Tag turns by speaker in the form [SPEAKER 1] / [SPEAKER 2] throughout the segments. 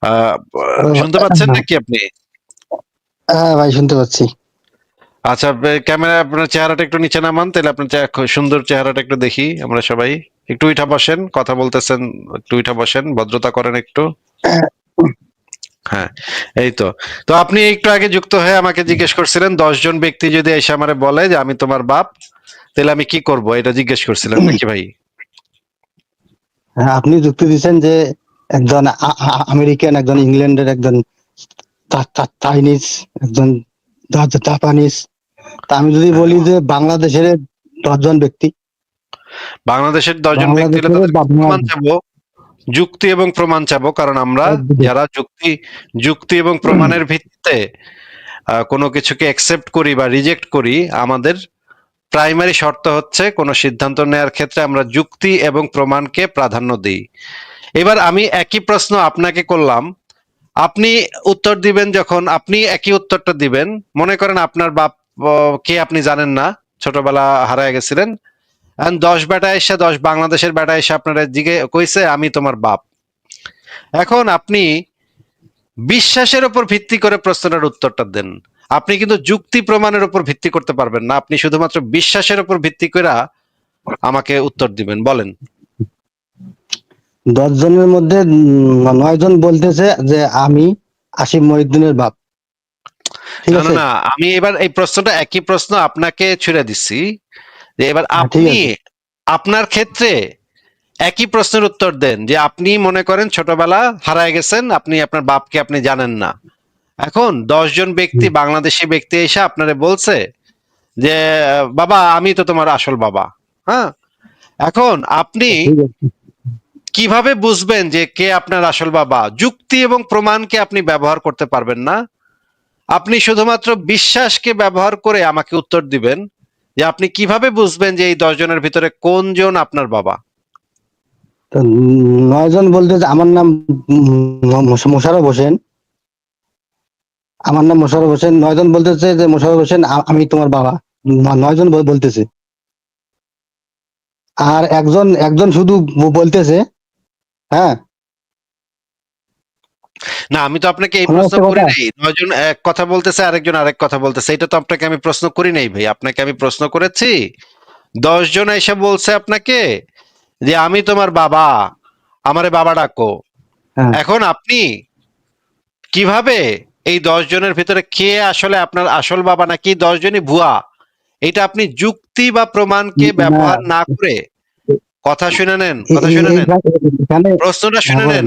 [SPEAKER 1] আহ,
[SPEAKER 2] তো
[SPEAKER 1] শুনতে পাচ্ছেন নাকি আপনি?
[SPEAKER 2] হ্যাঁ ভাই, শুনতে পাচ্ছি।
[SPEAKER 1] আচ্ছা, ক্যামেরা আপনার চেহারাটা একটু নিচে নামান, তাহলে আপনার খুব সুন্দর চেহারাটা একটু দেখি আমরা সবাই। একটু উঠা বসেন, কথা বলতেছেন, একটু উঠা বসেন, ভদ্রতা করেন একটু। হ্যাঁ, এই তো। তো আপনি একটু আগে যুক্ত হয়ে আমাকে জিজ্ঞেস করছিলেন 10 জন ব্যক্তি যদি এসে আমারে বলে যে আমি তোমার বাপ, তাহলে আমি কি করব, এটা জিজ্ঞেস করছিলেন নাকি ভাই?
[SPEAKER 2] হ্যাঁ, আপনি যুক্তি দিচ্ছেন যে একজন আমেরিকান, একজন ইংল্যান্ডের, একজন চাইনিজ, একজন জাপানিজ। তা আমি যদি
[SPEAKER 1] হ্যাঁ,
[SPEAKER 2] বলি যে বাংলাদেশের 10 জন ব্যক্তি,
[SPEAKER 1] বাংলাদেশের 10 জন ব্যক্তি হলে
[SPEAKER 2] বাংলাদেশের
[SPEAKER 1] তাদেরকে প্রমাণ চাবো, যুক্তি এবং প্রমাণ চাবো, কারণ আমরা যারা যুক্তি যুক্তি এবং প্রমাণের ভিত্তিতে কোনো কিছুকে অ্যাকসেপ্ট করি বা রিজেক্ট করি, আমাদের প্রাইমারি শর্ত হচ্ছে কোনো সিদ্ধান্ত নেওয়ার ক্ষেত্রে আমরা যুক্তি এবং প্রমাণকে প্রাধান্য দিই। এবার আমি একই প্রশ্ন আপনাকে করলাম, আপনি উত্তর দিবেন, যখন আপনি একই উত্তরটা দিবেন, মনে করেন আপনার বাপ কে আপনি জানেন না, ছোটবেলা হারায় গেছিলেন, 10 বেটা এসে, 10 বাংলাদেশের বেটা এসে আপনারা জিগে কইছে আমি তোমার বাপ। এখন আপনি বিশ্বাসের উপর ভিত্তি করে প্রশ্নটার উত্তরটা দেন। আপনি কিন্তু যুক্তি প্রমাণের উপর ভিত্তি করতে পারবেন না, আপনি শুধুমাত্র বিশ্বাসের উপর ভিত্তি করে আমাকে উত্তর দিবেন, বলেন।
[SPEAKER 2] 10 জনের মধ্যে 9 জন বলতেছে যে আমি আসিফ মহিউদ্দিনের বাপ। ঠিক
[SPEAKER 1] না না
[SPEAKER 2] আছে।
[SPEAKER 1] না, আমি এবার এই প্রশ্নটা, একই প্রশ্ন আপনাকে ছুড়ে দিচ্ছি, যে এবার
[SPEAKER 2] হ্যাঁ, ঠিক
[SPEAKER 1] আপনি
[SPEAKER 2] আছে।
[SPEAKER 1] আপনার ক্ষেত্রে একই প্রশ্নের উত্তর দেন, যে আপনি মনে করেন ছোটবেলা হারায় গেছেন, আপনি আপনার বাপকে আপনি জানেন না। এখন 10 জন ব্যক্তি,
[SPEAKER 2] হুম,
[SPEAKER 1] বাংলাদেশি ব্যক্তি এসে আপনারে বলছে যে বাবা আমি তো তোমার আসল বাবা। হ্যাঁ, এখন আপনি
[SPEAKER 2] ঠিক আছে।
[SPEAKER 1] কিভাবে বুঝবেন যে কে আপনার আসল বাবা? যুক্তি এবং প্রমাণকে আপনি ব্যবহার করতে পারবেন না, আপনি শুধুমাত্র বিশ্বাসকে ব্যবহার করে আমাকে উত্তর দিবেন, যে আপনি কিভাবে বুঝবেন যে এই 10 জনের ভিতরে কোনজন আপনার বাবা?
[SPEAKER 2] তো 9 জন বলতেছে আমার নাম মোশাররফ হোসেন। আমার নাম মোশাররফ হোসেন। 9 জন বলতেছে যে মোশাররফ হোসেন আমি তোমার বাবা। 9 জন বলতেছে। আর একজন একজন শুধু বলতেছে। হ্যাঁ,
[SPEAKER 1] না, আমি তো আপনাকে এই
[SPEAKER 2] শোনা
[SPEAKER 1] প্রশ্ন
[SPEAKER 2] যাচ্ছে
[SPEAKER 1] করি
[SPEAKER 2] কথা?
[SPEAKER 1] নাই। 9 জন এক কথা বলতেছে, আরেকজন আরেক কথা বলতেছে, এটা তো আপনাকে আমি প্রশ্ন করি নাই ভাই। আপনাকে আমি প্রশ্ন করেছি, 10 জন এসে বলছে আপনাকে যে আমি তোমার বাবা, আমারে বাবা ডাকো।
[SPEAKER 2] হ্যাঁ,
[SPEAKER 1] এখন আপনি কিভাবে এই 10 জনের ভিতরে কে আসলে আপনার আসল বাবা নাকি 10 জনই ভুয়া, এটা আপনি যুক্তি বা প্রমাণকে
[SPEAKER 2] না,
[SPEAKER 1] ব্যবহার না করে, কথা শুনে নেন,
[SPEAKER 2] এ-
[SPEAKER 1] কথা
[SPEAKER 2] এ-
[SPEAKER 1] শুনে নেন,
[SPEAKER 2] এখানে।
[SPEAKER 1] প্রশ্নটা
[SPEAKER 2] হ্যাঁ,
[SPEAKER 1] শুনে নেন।
[SPEAKER 2] বলেন।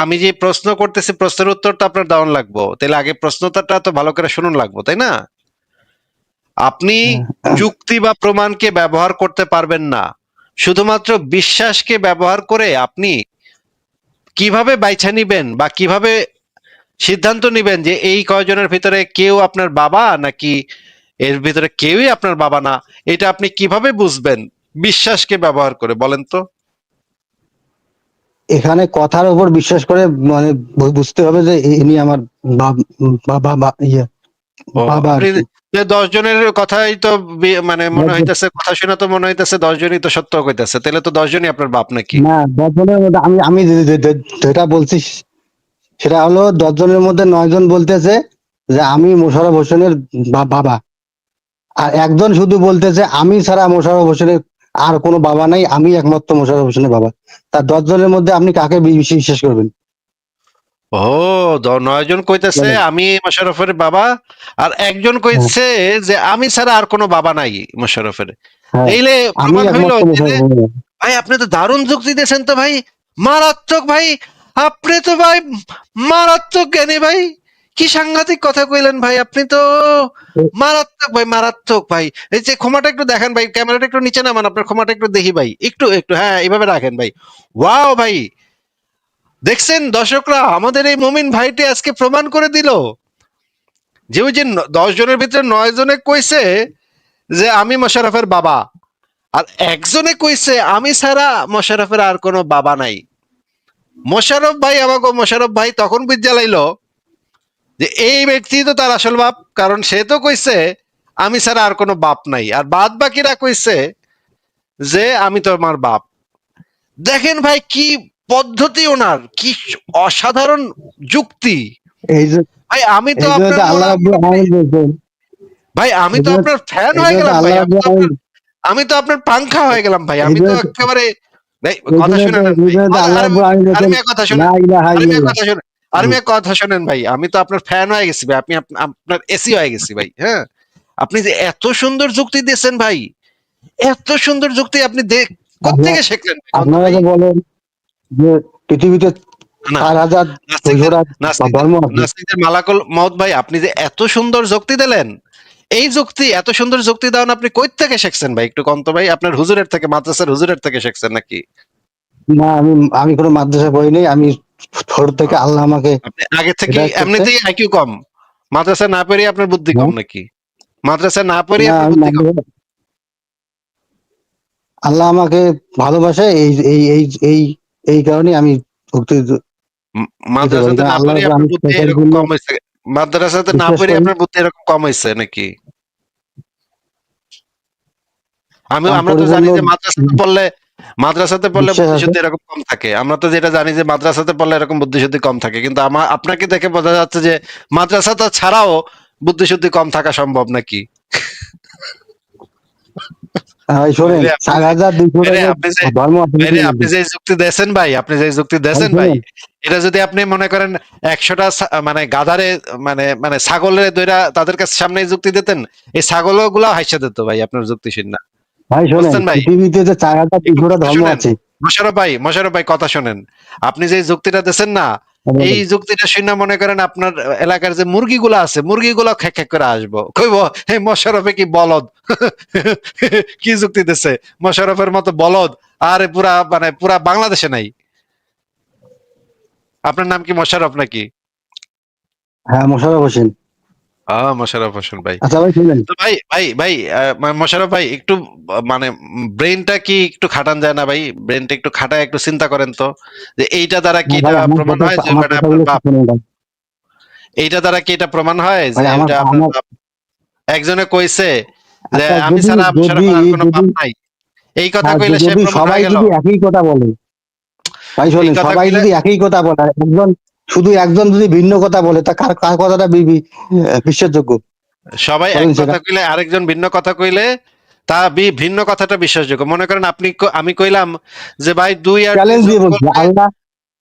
[SPEAKER 1] আমি যে প্রশ্ন করতেছি, প্রশ্নের উত্তরটা আপনার দেওয়ান লাগবো, তাহলে আগে প্রশ্নটা তো ভালো করে শুনুন লাগবো, তাই না? আপনি
[SPEAKER 2] হ্যাঁ,
[SPEAKER 1] যুক্তি বা প্রমাণকে ব্যবহার করতে পারবেন না, শুধুমাত্র বিশ্বাসকে ব্যবহার করে আপনি কিভাবে বাইছা নিবেন বা কিভাবে সিদ্ধান্ত নিবেন যে এই কয়জনের ভিতরে কেউ আপনার বাবা নাকি এর ভিতরে কেউই আপনার বাবা না, এটা আপনি কিভাবে বুঝবেন বিশ্বাসকে ব্যবহার করে, বলেন তো?
[SPEAKER 2] এখানে কথার উপর বিশ্বাস করে, মানে বুঝতে হবে যে ইনি আমার বাবা, ইয়ে
[SPEAKER 1] ও,
[SPEAKER 2] বাবা আর
[SPEAKER 1] আপনি
[SPEAKER 2] কি।
[SPEAKER 1] যে 10 জনের কথাই তো মানে মনে হইতেছে, কথা শুনে তো মনে হইতেছে 10 জনই তো সত্য কইতেছে, তাহলে তো 10 জনই আপনার বাপ নাকি?
[SPEAKER 2] না, 10 জনের মধ্যে আমি আমি যেটা বলছি সেটা হলো 10 জনের মধ্যে 9 জন বলতেছে যে আমি মোশাররফ হোসেনের বাবা। আর একজন শুধু বলতেছে আমি ছাড়া মোশাররফ হোসেনের আর কোনো বাবা নাই, আমি একমাত্র মোশাররফ হোসেনের বাবা। তার 10 জনের মধ্যে আপনি কাকে বিশ্বাস করবেন?
[SPEAKER 1] ও, 9 জন কইতেছে
[SPEAKER 2] বলেন।
[SPEAKER 1] আমি মোশাররফের বাবা, আর একজন
[SPEAKER 2] হ্যাঁ,
[SPEAKER 1] কইছে যে আমি ছাড়া আর কোনো বাবা নাই মোশাররফের।
[SPEAKER 2] হ্যাঁ,
[SPEAKER 1] এইলে
[SPEAKER 2] আমি
[SPEAKER 1] প্রমাণ হইলো
[SPEAKER 2] একমাত্র
[SPEAKER 1] যে,
[SPEAKER 2] মোশাররফ হোসেনের।
[SPEAKER 1] ভাই আপনি তো দারুণ যুক্তি দিয়েছেন তো ভাই, মারাত্মক ভাই, আপনি তো ভাই মারাত্মক জ্ঞানী ভাই, কি সাংঘাতিক কথা কইলেন ভাই, আপনি তো মারাত্মক ভাই, মারাত্মক ভাই। এই যে ক্ষমাটা একটু দেখেন ভাই, ক্যামেরাটা একটু নিচে নামান, আপনার ক্ষমাটা একটু দেখি ভাই, একটু একটু, হ্যাঁ এইভাবে রাখেন ভাই। ওয়াও ভাই, দেখছেন দর্শকরা, আমাদের এই মমিন ভাইটি আজকে প্রমাণ করে দিল যে ওই যে 10 জনের ভিতরে 9 জনে কইছে যে আমি মোশাররফের বাবা, আর একজনে কইছে আমি ছাড়া মোশাররফের আর কোনো বাবা নাই। মোশাররফ ভাই, আমাকে মোশাররফ ভাই তখন বুঝা লাইলো যে এই ব্যক্তি তো তার আসল বাপ, কারণ সে তো কইছে আমি ছাড়া আর কোনো বাপ নাই, আর বাদ বাকিরা কইছে যে আমি তো আমার বাপ। দেখেন ভাই কি পদ্ধতি ওনার কি অসাধারণ যুক্তি
[SPEAKER 2] এই যে
[SPEAKER 1] ভাই। আমি তো
[SPEAKER 2] এই জন্য
[SPEAKER 1] আপনার
[SPEAKER 2] তো আল্লাহ রাব্বুল আলামিন বলছেন,
[SPEAKER 1] ভাই আমি
[SPEAKER 2] এই
[SPEAKER 1] তো
[SPEAKER 2] জন্য
[SPEAKER 1] আপনার ফ্যান
[SPEAKER 2] এই
[SPEAKER 1] হয়ে
[SPEAKER 2] জন্য তো
[SPEAKER 1] গেলাম ভাই।
[SPEAKER 2] আল্লাহ
[SPEAKER 1] আমি
[SPEAKER 2] রাব্বুল
[SPEAKER 1] তো আপনার
[SPEAKER 2] আলামিন
[SPEAKER 1] পাংখা হয়ে গেলাম ভাই।
[SPEAKER 2] এই
[SPEAKER 1] আমি তো
[SPEAKER 2] জন্য
[SPEAKER 1] একেবারে ভাই
[SPEAKER 2] এই
[SPEAKER 1] কথা
[SPEAKER 2] জন্য তো
[SPEAKER 1] শুনে নেন
[SPEAKER 2] এই
[SPEAKER 1] ভাই।
[SPEAKER 2] জন্য তো আল্লাহ
[SPEAKER 1] আরে
[SPEAKER 2] রাব্বুল আলামিন
[SPEAKER 1] আরে
[SPEAKER 2] বলছেন
[SPEAKER 1] মেয়ে কথা শুনেন,
[SPEAKER 2] লা ইলাহা
[SPEAKER 1] আরে মেয়ে
[SPEAKER 2] ইল্লাল্লাহ।
[SPEAKER 1] কথা শুনেন, আরে মেয়ে কথা শুনেন ভাই। আমি তো আপনার ফ্যান হয়ে গেছি ভাই। আপনি আপনার এসি হয়ে গেছি ভাই। হ্যাঁ, আপনি যে এত সুন্দর যুক্তি দিয়েছেন ভাই, এত সুন্দর যুক্তি আপনি
[SPEAKER 2] আপনার
[SPEAKER 1] কোত্থেকে শিখলেন বলতো
[SPEAKER 2] আপনারা
[SPEAKER 1] ভাই?
[SPEAKER 2] যে বলেন যে পৃথিবীতে
[SPEAKER 1] না,
[SPEAKER 2] 4200 টা ধর্ম আছে।
[SPEAKER 1] নাস্তিকদের মালাকুল মউত ভাই, আপনি যে এত সুন্দর যুক্তি দিলেন, এই যুক্তি এত সুন্দর যুক্তি দেওয়ান আপনি কই থেকে শিখছেন ভাই? একটু কন্ত ভাই। আপনার হুজুরের থেকে, মাদ্রাসার হুজুরের থেকে শিখছেন নাকি?
[SPEAKER 2] না, আমি কোনো মাদ্রাসা পড়ি নাই। আমি ছোট থেকে আল্লাহ আমাকে
[SPEAKER 1] আপনি আগে থেকে
[SPEAKER 2] হেদায়েত করছে।
[SPEAKER 1] এমনিতেই আইকিউ কম? মাদ্রাসা না পড়ে আপনার বুদ্ধি কম
[SPEAKER 2] হ্যাঁ,
[SPEAKER 1] নাকি? মাদ্রাসা না পড়ে
[SPEAKER 2] না
[SPEAKER 1] আপনার
[SPEAKER 2] আমি
[SPEAKER 1] বুদ্ধি কম?
[SPEAKER 2] মাদ্রাসা, আল্লাহ আমাকে ভালোবাসে, এই কারণে আমি ভক্তি দিতে পারি,
[SPEAKER 1] মাদ্রাসাতে
[SPEAKER 2] কারণ
[SPEAKER 1] না
[SPEAKER 2] আল্লাহর
[SPEAKER 1] পড়ে
[SPEAKER 2] উপর আমি
[SPEAKER 1] আপনার বুদ্ধি এরকম
[SPEAKER 2] পরিপূর্ণ
[SPEAKER 1] কম হয়েছে? মাদ্রাসাতে না
[SPEAKER 2] বিশ্বাস
[SPEAKER 1] পড়ে
[SPEAKER 2] করি।
[SPEAKER 1] আপনার বুদ্ধি এরকম কম হয়েছে নাকি?
[SPEAKER 2] আমার
[SPEAKER 1] আমরা তো
[SPEAKER 2] পরিপূর্ণ
[SPEAKER 1] জানি যে মাদ্রাসাতে পড়লে
[SPEAKER 2] বিশ্বাস আছে।
[SPEAKER 1] বুদ্ধিশুদ্ধি এরকম কম থাকে। আমরা তো যেটা জানি যে মাদ্রাসাতে পড়লে এরকম বুদ্ধিশুদ্ধি কম থাকে, কিন্তু আপনাকে দেখে বোঝা যাচ্ছে যে মাদ্রাসাটা ছাড়াও বুদ্ধিশুদ্ধি কম থাকা সম্ভব নাকি?
[SPEAKER 2] ভাই শোনেন,
[SPEAKER 1] ভাইরে আপনি যে
[SPEAKER 2] 4200
[SPEAKER 1] ভাইরে
[SPEAKER 2] টাকা
[SPEAKER 1] আপনি যে
[SPEAKER 2] ধর্ম আছে
[SPEAKER 1] ভাইরে
[SPEAKER 2] পৃথিবীর
[SPEAKER 1] আপনি
[SPEAKER 2] মধ্যে।
[SPEAKER 1] যে যুক্তি দেন ভাই, আপনি যে যুক্তি
[SPEAKER 2] ভাই
[SPEAKER 1] দেন ভাই,
[SPEAKER 2] শোনেন,
[SPEAKER 1] এটা যদি আপনি মনে করেন 100টা মানে গাধারে, মানে ছাগলের দইরা তাদের কাছে সামনে এই যুক্তি দিতেন, এই ছাগল গুলা হাইসা দিত ভাই আপনার যুক্তি শুনে।
[SPEAKER 2] ভাই শোনেন,
[SPEAKER 1] বুঝছেন ভাই?
[SPEAKER 2] পৃথিবীতে যে
[SPEAKER 1] একটু
[SPEAKER 2] 4200 টা
[SPEAKER 1] কথা
[SPEAKER 2] ধর্ম
[SPEAKER 1] শুনেন,
[SPEAKER 2] আছে।
[SPEAKER 1] মোশাররফ ভাই কথা শুনেন। আপনি যে যুক্তিটা দিচ্ছেন না, এই যুক্তিটা শুনে মনে করেন আপনার এলাকার যে মুরগিগুলা আছে, মুরগিগুলা খেক খেক করে আসবো, কইব এই মোশাররফে কি বলদ। কি যুক্তি দিচ্ছে মোশাররফের মতো বলদ আরে পুরা বাংলাদেশে নাই। আপনার নাম কি মোশাররফ নাকি?
[SPEAKER 2] হ্যাঁ, মোশাররফ হোসেন।
[SPEAKER 1] মোশাররফ হোসেন ভাই।
[SPEAKER 2] আচ্ছা ভাই শুনেন,
[SPEAKER 1] তো ভাই মোশাররফ ভাই একটু মানে ব্রেনটা কি একটু খাটান যায় না ভাই? ব্রেনটা একটু খাটায় একটু চিন্তা করেন তো, যে এইটা দ্বারা কি
[SPEAKER 2] না
[SPEAKER 1] এটা
[SPEAKER 2] ভাই
[SPEAKER 1] প্রমাণ হয় যে
[SPEAKER 2] আমার
[SPEAKER 1] মানে আপনার
[SPEAKER 2] কথাগুলো একটু
[SPEAKER 1] বাপ?
[SPEAKER 2] শুনেন ভাই।
[SPEAKER 1] এইটা দ্বারা কি এটা প্রমাণ হয়
[SPEAKER 2] ভাই
[SPEAKER 1] যে
[SPEAKER 2] আমার
[SPEAKER 1] ওটা আপনার
[SPEAKER 2] আমার
[SPEAKER 1] বাপ? একজনে কইছে যে
[SPEAKER 2] আচ্ছা,
[SPEAKER 1] আমি
[SPEAKER 2] যদি
[SPEAKER 1] ছাড়া
[SPEAKER 2] যদি
[SPEAKER 1] মোশাররফের আর কোনো
[SPEAKER 2] যদি
[SPEAKER 1] বাপ নাই, এই কথা
[SPEAKER 2] আর
[SPEAKER 1] কইলে সে
[SPEAKER 2] যদি
[SPEAKER 1] প্রমাণ
[SPEAKER 2] সবাই
[SPEAKER 1] হয়ে গেল।
[SPEAKER 2] যদি একই কথা বলে, ভাই
[SPEAKER 1] এই
[SPEAKER 2] শোনেন,
[SPEAKER 1] কথা
[SPEAKER 2] সবাই
[SPEAKER 1] কইলে
[SPEAKER 2] যদি একই কথা বলে, আর শুধু একজন যদি ভিন্ন কথা বলে, তা কার কার কথাটা বিশ্বাসযোগ্য?
[SPEAKER 1] সবাই এক
[SPEAKER 2] বলেন সেটা।
[SPEAKER 1] কথা কইলে আরেকজন ভিন্ন কথা কইলে তা ভিন্ন কথাটা বিশ্বাসযোগ্য। মনে করেন আমি কইলাম যে ভাই 2 আর 2
[SPEAKER 2] চ্যালেঞ্জ
[SPEAKER 1] যোগ
[SPEAKER 2] দিয়ে বলছি,
[SPEAKER 1] করলে,
[SPEAKER 2] আল্লাহ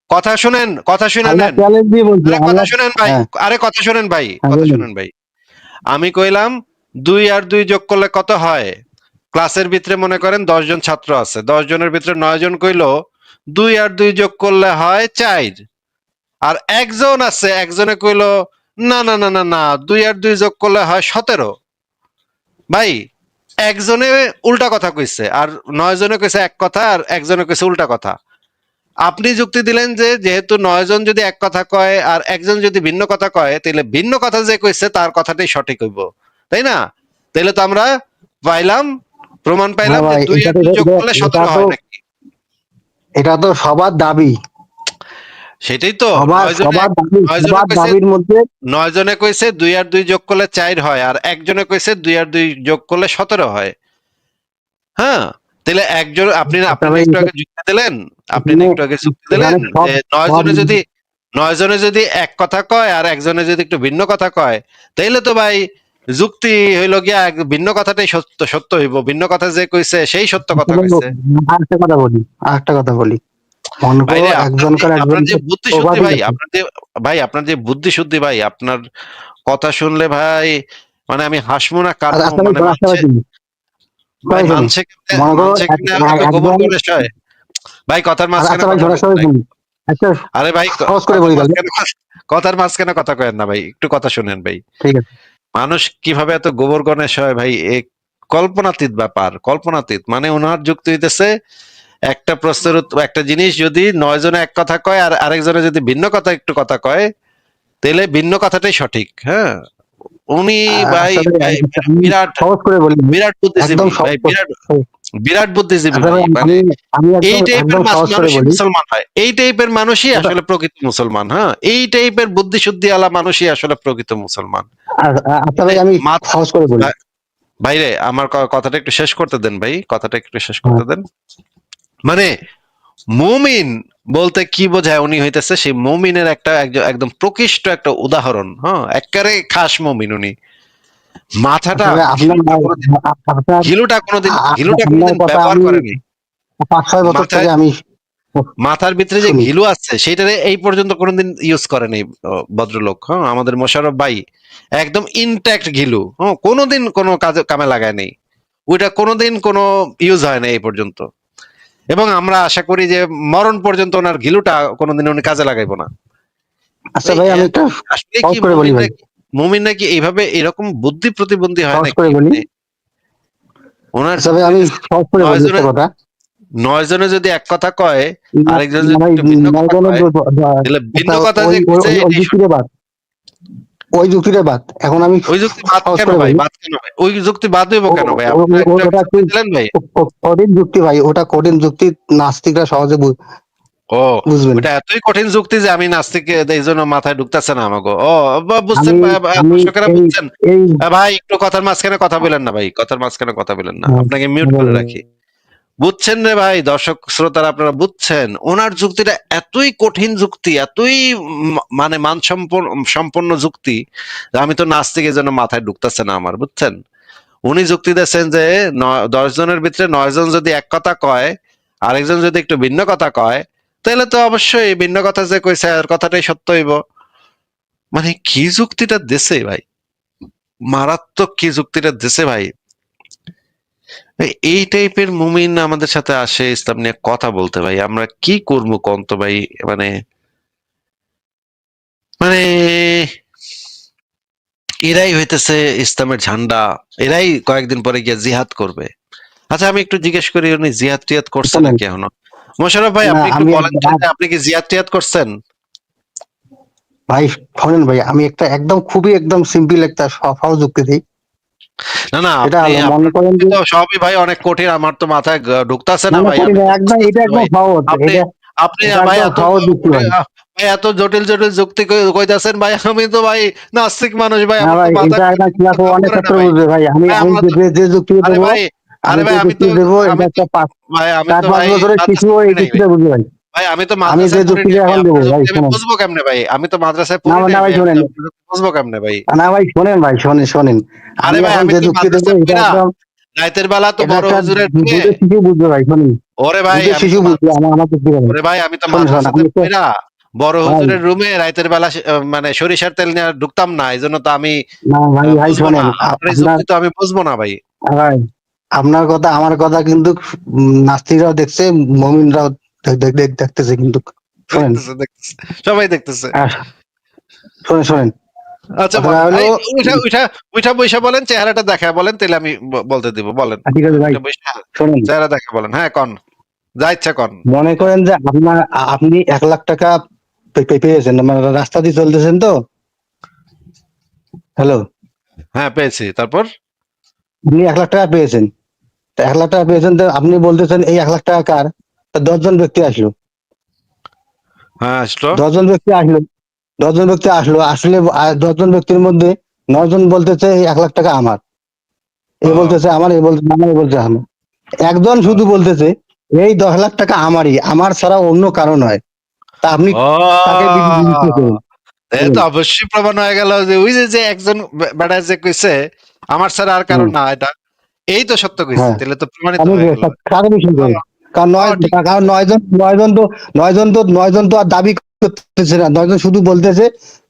[SPEAKER 1] কথা শুনেন, কথা শুনে
[SPEAKER 2] আল্লাহ
[SPEAKER 1] নেন।
[SPEAKER 2] চ্যালেঞ্জ দিয়ে বলছি,
[SPEAKER 1] আরে কথা
[SPEAKER 2] আল্লাহ।
[SPEAKER 1] শুনেন ভাই,
[SPEAKER 2] হ্যাঁ,
[SPEAKER 1] আরে কথা শুনেন ভাই,
[SPEAKER 2] হ্যাঁ
[SPEAKER 1] কথা
[SPEAKER 2] বলুন।
[SPEAKER 1] শুনেন ভাই। আমি কইলাম 2 আর 2 যোগ করলে কত হয়? ক্লাসের ভিতরে মনে করেন 10 জন ছাত্র আছে, 10 জনের ভিতরে 9 জন কইলো 2 আর 2 যোগ করলে হয় 4। আর একজন আছে, একজনে কইলো না 2 আর 2 যোগ করলে হয় 17। ভাই একজনে উল্টা কথা কইছে, আর 9 জনে কইছে এক কথা, আর একজনে কইছে উল্টা কথা। আপনি যুক্তি দিলেন যে যেহেতু 9 জন যদি এক কথা কয় আর একজন যদি ভিন্ন কথা কয়, তাহলে ভিন্ন কথা যে কইছে তার কথাটাই সঠিক হইব, তাই না? তাহলে তো আমরা পাইলাম, প্রমাণ
[SPEAKER 2] হ্যাঁ
[SPEAKER 1] পাইলাম যে
[SPEAKER 2] ভাই,
[SPEAKER 1] 2 আর 2 যোগ করলে
[SPEAKER 2] এটা
[SPEAKER 1] 17
[SPEAKER 2] তো
[SPEAKER 1] হয় নাকি?
[SPEAKER 2] এটা তো সবার দাবি,
[SPEAKER 1] সেটাই তো।
[SPEAKER 2] সবার
[SPEAKER 1] 9 জনে
[SPEAKER 2] সবার দাবি,
[SPEAKER 1] 9 জনে
[SPEAKER 2] সবার
[SPEAKER 1] কইছে,
[SPEAKER 2] দাবির মধ্যে।
[SPEAKER 1] 9 জনে কইছে 2 আর 2 যোগ করলে 4 হয়, আর একজনে কইছে 2 আর 2 যোগ করলে 17 হয়। হ্যাঁ, তাহলে একজন আপনি
[SPEAKER 2] আচ্ছা
[SPEAKER 1] আপনি না
[SPEAKER 2] ভাই,
[SPEAKER 1] একটু আগে যুক্তি দিলেন, আপনি না
[SPEAKER 2] এখানে
[SPEAKER 1] একটু আগে যুক্তি দিলেন
[SPEAKER 2] এখানে সব
[SPEAKER 1] যে নয়
[SPEAKER 2] সব
[SPEAKER 1] জনে যদি 9 জনে যদি এক কথা কয় আর একজনে যদি একটু ভিন্ন কথা কয়, তাইলে তো ভাই যুক্তি হইল গিয়া ভিন্ন কথাটাই সত্য সত্য হইব, ভিন্ন কথা যে কইছে সেই সত্য কথা কইছে।
[SPEAKER 2] আরেকটা কথা বলি, আরেকটা কথা বলি। মনে করো
[SPEAKER 1] ভাইরে
[SPEAKER 2] একজনকার
[SPEAKER 1] আপনার যে
[SPEAKER 2] একজনকে
[SPEAKER 1] বুদ্ধি শুদ্ধি
[SPEAKER 2] প্রবাদী
[SPEAKER 1] ভাই,
[SPEAKER 2] আছে।
[SPEAKER 1] আপনার যে বুদ্ধি শুদ্ধি ভাই, আপনার কথা শুনলে ভাই মানে আমি হাসমু না
[SPEAKER 2] আচ্ছা
[SPEAKER 1] কানমু,
[SPEAKER 2] আচ্ছা ভাই,
[SPEAKER 1] মানে
[SPEAKER 2] আচ্ছা ভাই শুনুন,
[SPEAKER 1] ভাই
[SPEAKER 2] শুনুন। মনে করো
[SPEAKER 1] মানছে কেমনে এত গোবর
[SPEAKER 2] একজন,
[SPEAKER 1] গণেশ হয় ভাই? কথার মাঝখানে
[SPEAKER 2] আচ্ছা ভাই
[SPEAKER 1] কথা কয়েন না
[SPEAKER 2] সরাসরি
[SPEAKER 1] ভাই।
[SPEAKER 2] শুনুন। একটা
[SPEAKER 1] আরে ভাই
[SPEAKER 2] সহজ করে
[SPEAKER 1] কথার
[SPEAKER 2] বলি তাহলে।
[SPEAKER 1] মাঝখানে কথার মাঝখানে কথা কয়েন না ভাই, একটু কথা শুনেন ভাই।
[SPEAKER 2] ঠিক আছে।
[SPEAKER 1] মানুষ কিভাবে এত গোবর গণেশ হয় ভাই, এ কল্পনাতীত ব্যাপার, কল্পনাতীত। মানে ওনার যুক্তি হইতেছে একটা প্রশ্নের একটা জিনিস যদি 9 জনে এক কথা কয় আর আরেকজনে যদি ভিন্ন কথা একটু কথা কয়, তাহলে ভিন্ন কথাটাই সঠিক। হ্যাঁ, উনি ভাই
[SPEAKER 2] আচ্ছা ভাই,
[SPEAKER 1] ভাই
[SPEAKER 2] আমি
[SPEAKER 1] বিরাট
[SPEAKER 2] সহজ করে বলি,
[SPEAKER 1] বিরাট
[SPEAKER 2] একদম
[SPEAKER 1] বুদ্ধিজীবী ভাই,
[SPEAKER 2] সহজ
[SPEAKER 1] বিরাট বিরাট বুদ্ধিজীবী
[SPEAKER 2] আচ্ছা
[SPEAKER 1] ভাই।
[SPEAKER 2] ভাই,
[SPEAKER 1] মানে
[SPEAKER 2] আমি আমি
[SPEAKER 1] এই
[SPEAKER 2] একদম
[SPEAKER 1] টাইপের
[SPEAKER 2] একদম সহজ করে
[SPEAKER 1] মানুষই
[SPEAKER 2] বলি।
[SPEAKER 1] মুসলমান হয়, এই টাইপের মানুষই
[SPEAKER 2] ওটা
[SPEAKER 1] আসলে প্রকৃত মুসলমান। হ্যাঁ, এই টাইপের বুদ্ধি শুদ্ধি আলা মানুষই আসলে প্রকৃত মুসলমান।
[SPEAKER 2] আচ্ছা
[SPEAKER 1] মানে
[SPEAKER 2] ভাই, আমি
[SPEAKER 1] মাথা
[SPEAKER 2] সহজ করে বলি।
[SPEAKER 1] ভাইরে আমার কথাটা একটু শেষ করতে দেন ভাই, কথাটা একটু শেষ
[SPEAKER 2] হ্যাঁ,
[SPEAKER 1] করতে দেন। মানে মুমিন বলতে কি বোঝায়, উনি হইতেছে সেই মুমিনের একদম প্রকৃষ্ট একটা উদাহরণ। হ্যাঁ, একেবারে খাস মুমিন উনি। মাথাটা
[SPEAKER 2] আসলে আপনার
[SPEAKER 1] ঘিলুটা কোনোদিন
[SPEAKER 2] আপনার
[SPEAKER 1] ঘিলুটা কোনোদিন ঘিলুটা
[SPEAKER 2] আপনার
[SPEAKER 1] কোনোদিন
[SPEAKER 2] কথা
[SPEAKER 1] ব্যবহার
[SPEAKER 2] আমি
[SPEAKER 1] করেনি।
[SPEAKER 2] 5-6 বছর
[SPEAKER 1] মাথায়
[SPEAKER 2] থেকে আমি
[SPEAKER 1] মাথার ভিতরে যে
[SPEAKER 2] শুনি।
[SPEAKER 1] ঘিলু আছে সেটারে এই পর্যন্ত কোনোদিন ইউজ করেনি ভদ্রলোক। হ্যাঁ, আমাদের মোশাররফ ভাই একদম ইনট্যাক্ট ঘিলু। হ্যাঁ, কোনোদিন কোনো কাজে কামে লাগায় নেই। ওইটা কোনোদিন কোনো ইউজ হয় না এই পর্যন্ত। এবং আমরা আশা করি যে মরণ পর্যন্ত ওনার ঘিলুটা কোনোদিন উনি কাজে লাগাইবো না।
[SPEAKER 2] আচ্ছা
[SPEAKER 1] এই
[SPEAKER 2] ভাই, আমি একটা
[SPEAKER 1] আসলে কি
[SPEAKER 2] সহজ করে বলি ভাই,
[SPEAKER 1] মুমিন নাকি এইভাবে এরকম বুদ্ধি প্রতিবন্ধী হয়
[SPEAKER 2] সহজ
[SPEAKER 1] নাকি?
[SPEAKER 2] করে বলি।
[SPEAKER 1] মানে ওনার
[SPEAKER 2] আচ্ছা ভাই,
[SPEAKER 1] যুক্তি
[SPEAKER 2] আমি
[SPEAKER 1] হইতেছে
[SPEAKER 2] সহজ করে
[SPEAKER 1] নয়
[SPEAKER 2] বলি একটা
[SPEAKER 1] জনে
[SPEAKER 2] কথা।
[SPEAKER 1] ৯ জনে যদি এক কথা কয়,
[SPEAKER 2] না,
[SPEAKER 1] আরেকজন যদি
[SPEAKER 2] না ভাই,
[SPEAKER 1] একটু ভিন্ন কথা
[SPEAKER 2] 9 জনের
[SPEAKER 1] কয়, তাহলে ভিন্ন
[SPEAKER 2] আচ্ছা,
[SPEAKER 1] কথা
[SPEAKER 2] ওই
[SPEAKER 1] যে
[SPEAKER 2] ওই
[SPEAKER 1] কইছে
[SPEAKER 2] ওই ওই
[SPEAKER 1] এটাই
[SPEAKER 2] যুক্তিটা
[SPEAKER 1] সত্য।
[SPEAKER 2] বাদ, ওই যুক্তিটা বাদ। এখন আমি
[SPEAKER 1] ওই যুক্তি বাদ
[SPEAKER 2] সহজ
[SPEAKER 1] কেন
[SPEAKER 2] করে
[SPEAKER 1] ভাই?
[SPEAKER 2] বলি।
[SPEAKER 1] বাদ কেন ভাই? ওই যুক্তি বাদ হইব
[SPEAKER 2] ও-
[SPEAKER 1] কেন ভাই?
[SPEAKER 2] ও-
[SPEAKER 1] আপনি না
[SPEAKER 2] ও-
[SPEAKER 1] একটু আগে
[SPEAKER 2] ওটা কি
[SPEAKER 1] যুক্তি দিলেন ভাই।
[SPEAKER 2] কঠিন যুক্তি ভাই, ওটা কঠিন যুক্তি, নাস্তিকরা সহজে
[SPEAKER 1] ও,
[SPEAKER 2] বুঝবেন।
[SPEAKER 1] ওটা এতই কঠিন যুক্তি যে আমি নাস্তিক, এই জন্য মাথায় ঢুকতেছে না আমাকে। ও, বুঝছেন
[SPEAKER 2] আমি আমি
[SPEAKER 1] দর্শকেরা
[SPEAKER 2] এই
[SPEAKER 1] বুঝছেন।
[SPEAKER 2] এই
[SPEAKER 1] ভাই একটু কথার মাঝখানে কথা বলেন না ভাই, কথার মাঝখানে কথা বলেন না, আপনাকে মিউট করে
[SPEAKER 2] বলেন।
[SPEAKER 1] রাখি। বুঝছেন রে ভাই, দর্শক শ্রোতারা আপনারা বুঝছেন, ওনার যুক্তিটা এতই কঠিন যুক্তি, এতই মানে সম্পন্ন যুক্তি, যে আমি তো নাস্তিক, এই জন্য মাথায় ঢুকতেছে না আমার, বুঝছেন। উনি যুক্তি দিচ্ছেন যে 10 জনের ভিতরে 9 জন যদি এক কথা কয়, আরেকজন যদি একটু ভিন্ন কথা কয়, তাহলে তো অবশ্যই ভিন্ন কথা যে কইছে আর কথাটাই সত্য হইব। মানে কি যুক্তিটা দিছে ভাই, মারাত্মক কি যুক্তিটা দিছে ভাই। এই টাইপের মুমিন আমাদের সাথে আসে ইসলাম নিয়ে কথা বলতে, ভাই আমরা কি করবো কোন তো ভাই। মানে মানে এরাই হইতেছে ইসলামের ঝান্ডা, এরাই কয়েকদিন পরে গিয়ে জিহাদ করবে। আচ্ছা, আমি একটু জিজ্ঞেস করি, উনি জিহাদ টিহাদ করছে
[SPEAKER 2] শোনেন,
[SPEAKER 1] নাকি এখনো? মোশাররফ ভাই,
[SPEAKER 2] না
[SPEAKER 1] আপনি একটু
[SPEAKER 2] আমি
[SPEAKER 1] বলেন তো যে আপনি কি জিহাদ টিহাদ করছেন?
[SPEAKER 2] ভাই শোনেন ভাই, আমি একটা একদম খুবই একদম সিম্পল একটা সহজ যুক্তি দিই।
[SPEAKER 1] না না,
[SPEAKER 2] সেটা
[SPEAKER 1] আপনি
[SPEAKER 2] হলো, মনে
[SPEAKER 1] আপনার
[SPEAKER 2] করেন
[SPEAKER 1] যুক্তি
[SPEAKER 2] যে,
[SPEAKER 1] তো সবই ভাই অনেক কঠিন, আমার তো মাথায় ঢুকতাছে
[SPEAKER 2] না
[SPEAKER 1] না
[SPEAKER 2] না
[SPEAKER 1] ভাই,
[SPEAKER 2] করি
[SPEAKER 1] আমি
[SPEAKER 2] না,
[SPEAKER 1] তো
[SPEAKER 2] একদম এটা
[SPEAKER 1] বুঝতেছি না
[SPEAKER 2] একদম
[SPEAKER 1] ভাই।
[SPEAKER 2] সহজ,
[SPEAKER 1] আপনি
[SPEAKER 2] এটা
[SPEAKER 1] আপনি
[SPEAKER 2] এটা
[SPEAKER 1] ভাই
[SPEAKER 2] একদম
[SPEAKER 1] এত
[SPEAKER 2] সহজ যুক্তি ভাই।
[SPEAKER 1] ভাই এত জটিল জটিল যুক্তি কইতাছেন ভাই, আমি তো ভাই নাস্তিক মানুষ ভাই,
[SPEAKER 2] না
[SPEAKER 1] আমার তো
[SPEAKER 2] ভাই,
[SPEAKER 1] মাথায়
[SPEAKER 2] এটা একটা ক্লাস
[SPEAKER 1] কাম
[SPEAKER 2] অনেক
[SPEAKER 1] করে না
[SPEAKER 2] ছাত্র
[SPEAKER 1] ভাই।
[SPEAKER 2] বুঝবে ভাই। আমি
[SPEAKER 1] ভাই
[SPEAKER 2] আমি
[SPEAKER 1] আমরা তো,
[SPEAKER 2] যে যুক্তি
[SPEAKER 1] আরে
[SPEAKER 2] দেবো,
[SPEAKER 1] ভাই,
[SPEAKER 2] আমি যে
[SPEAKER 1] আমি তো
[SPEAKER 2] যুক্তি দেবো, এটা
[SPEAKER 1] আমি তো
[SPEAKER 2] একটা
[SPEAKER 1] ভাই আমি
[SPEAKER 2] চার
[SPEAKER 1] তো
[SPEAKER 2] পাঁচ
[SPEAKER 1] ভাই
[SPEAKER 2] বছরের শিশু
[SPEAKER 1] মাদ্রাসায়
[SPEAKER 2] এই
[SPEAKER 1] পড়ি নাই ভাই।
[SPEAKER 2] যুক্তিটা বুঝবে ভাই।
[SPEAKER 1] ভাই আমি তো
[SPEAKER 2] আমি যে
[SPEAKER 1] মাদ্রাসায় পড়ি নাই
[SPEAKER 2] যুক্তিটা
[SPEAKER 1] ভাই,
[SPEAKER 2] এখন দেবো
[SPEAKER 1] আপনার
[SPEAKER 2] ভাই,
[SPEAKER 1] যুক্তি আমি
[SPEAKER 2] শোনেন।
[SPEAKER 1] বুঝবো কেমনে ভাই? আমি তো মাদ্রাসায়
[SPEAKER 2] না
[SPEAKER 1] পড়ি
[SPEAKER 2] না
[SPEAKER 1] নাই
[SPEAKER 2] ভাই
[SPEAKER 1] ভাই, আমি
[SPEAKER 2] শোনেন,
[SPEAKER 1] তো আপনার যুক্তি বুঝবো কেমনে ভাই?
[SPEAKER 2] না ভাই শোনেন ভাই, শোনেন।
[SPEAKER 1] আরে
[SPEAKER 2] আমি
[SPEAKER 1] ভাই,
[SPEAKER 2] এখন
[SPEAKER 1] আমি
[SPEAKER 2] যে
[SPEAKER 1] কি
[SPEAKER 2] যুক্তি দেবো,
[SPEAKER 1] মাদ্রাসায়
[SPEAKER 2] এটা
[SPEAKER 1] পড়ি না?
[SPEAKER 2] একদম,
[SPEAKER 1] রাতের বেলা তো
[SPEAKER 2] এটা
[SPEAKER 1] বড়
[SPEAKER 2] একটা
[SPEAKER 1] হুজুরের রুমে,
[SPEAKER 2] বুঝে শিশু বুঝবে ভাই, শোনেন।
[SPEAKER 1] ওরে ভাই
[SPEAKER 2] বুঝে
[SPEAKER 1] আমি
[SPEAKER 2] শিশু
[SPEAKER 1] তো
[SPEAKER 2] বুঝবে, আমার যুক্তি বলেন।
[SPEAKER 1] ওরে ভাই আমি তো
[SPEAKER 2] শোনেন,
[SPEAKER 1] মাদ্রাসাতে
[SPEAKER 2] আমি তো
[SPEAKER 1] পড়া বড়
[SPEAKER 2] ভাই,
[SPEAKER 1] হুজুরের রুমে রাতের বেলা মানে সরিষার তেল নিয়ে ঢুকতাম না, এই জন্য তো আমি
[SPEAKER 2] না ভাই ভাই
[SPEAKER 1] বুঝবো না
[SPEAKER 2] শোনেন,
[SPEAKER 1] আপনার এই
[SPEAKER 2] আপনার
[SPEAKER 1] যুক্তি, তো আমি বুঝবো না ভাই।
[SPEAKER 2] ভাই, আপনার কথা আমার কথা কিন্তু নাস্তিকরাও দেখছে, মুমিনরাও দেখতেছে কিন্তু। শোনেন,
[SPEAKER 1] দেখতেছে দেখতেছে, সবাই দেখতেছে।
[SPEAKER 2] আহ, শোনেন,
[SPEAKER 1] আচ্ছা
[SPEAKER 2] কথাটা
[SPEAKER 1] বলেন,
[SPEAKER 2] হলো,
[SPEAKER 1] এই উঠা উঠা উঠা বৈশা বলেন, চেহারাটা দেখা বলেন, তাহলে আমি বলতে দিব, বলেন।
[SPEAKER 2] ঠিক আছে ভাই,
[SPEAKER 1] উঠা বৈশা
[SPEAKER 2] শোনেন।
[SPEAKER 1] চেহারা দেখা বলেন, হ্যাঁ কন, যা ইচ্ছা কন।
[SPEAKER 2] মনে করেন যে আপনি 1 লাখ টাকা পেয়েছেন, মানে রাস্তা দিয়ে চলতেছেন তো, হ্যালো,
[SPEAKER 1] হ্যাঁ পেয়েছি, তারপর?
[SPEAKER 2] আপনি 1 লাখ টাকা পেয়েছেন। তো 1 লাখ টাকা পেয়েছেন, তো আপনি বলতেছেন এই 1 লাখ টাকা কার? তা 10 জন ব্যক্তি আসলো,
[SPEAKER 1] হ্যাঁ আসলো।
[SPEAKER 2] 10 জন ব্যক্তি আসলো, 10 জন ব্যক্তি আসলো, আসলে 10 জন ব্যক্তির মধ্যে 9 জন বলতেছে এই 1 লাখ টাকা আমার, এ
[SPEAKER 1] হ্যাঁ,
[SPEAKER 2] বলতেছে আমার, এ বলতেছে আমার, এ বলতেছে আমার। একজন
[SPEAKER 1] হ্যাঁ।
[SPEAKER 2] শুধু বলতেছে এই 10 লাখ টাকা আমারই, আমার ছাড়া অন্য কারো নয়। তা আপনি
[SPEAKER 1] ও,
[SPEAKER 2] কাকে বিশ্বাস করবেন?
[SPEAKER 1] এ তো অবশ্যই প্রমাণ হয়ে গেল যে ওই যে যে একজন বেটা যে কইছে আমার ছাড়া আর কারণ
[SPEAKER 2] হুম,
[SPEAKER 1] না, এটা এই তো সত্য কইছে,
[SPEAKER 2] হ্যাঁ,
[SPEAKER 1] তাহলে তো প্রমাণিত
[SPEAKER 2] আপনি
[SPEAKER 1] হয়ে গেল।
[SPEAKER 2] কাকে বিশ্বাস
[SPEAKER 1] ও,
[SPEAKER 2] করবেন? কারণ
[SPEAKER 1] ও,
[SPEAKER 2] নয়,
[SPEAKER 1] ঠিক
[SPEAKER 2] কারণ
[SPEAKER 1] আছে।
[SPEAKER 2] 9 জন তো আর দাবি করতেছে না, 9 জন শুধু বলতেছে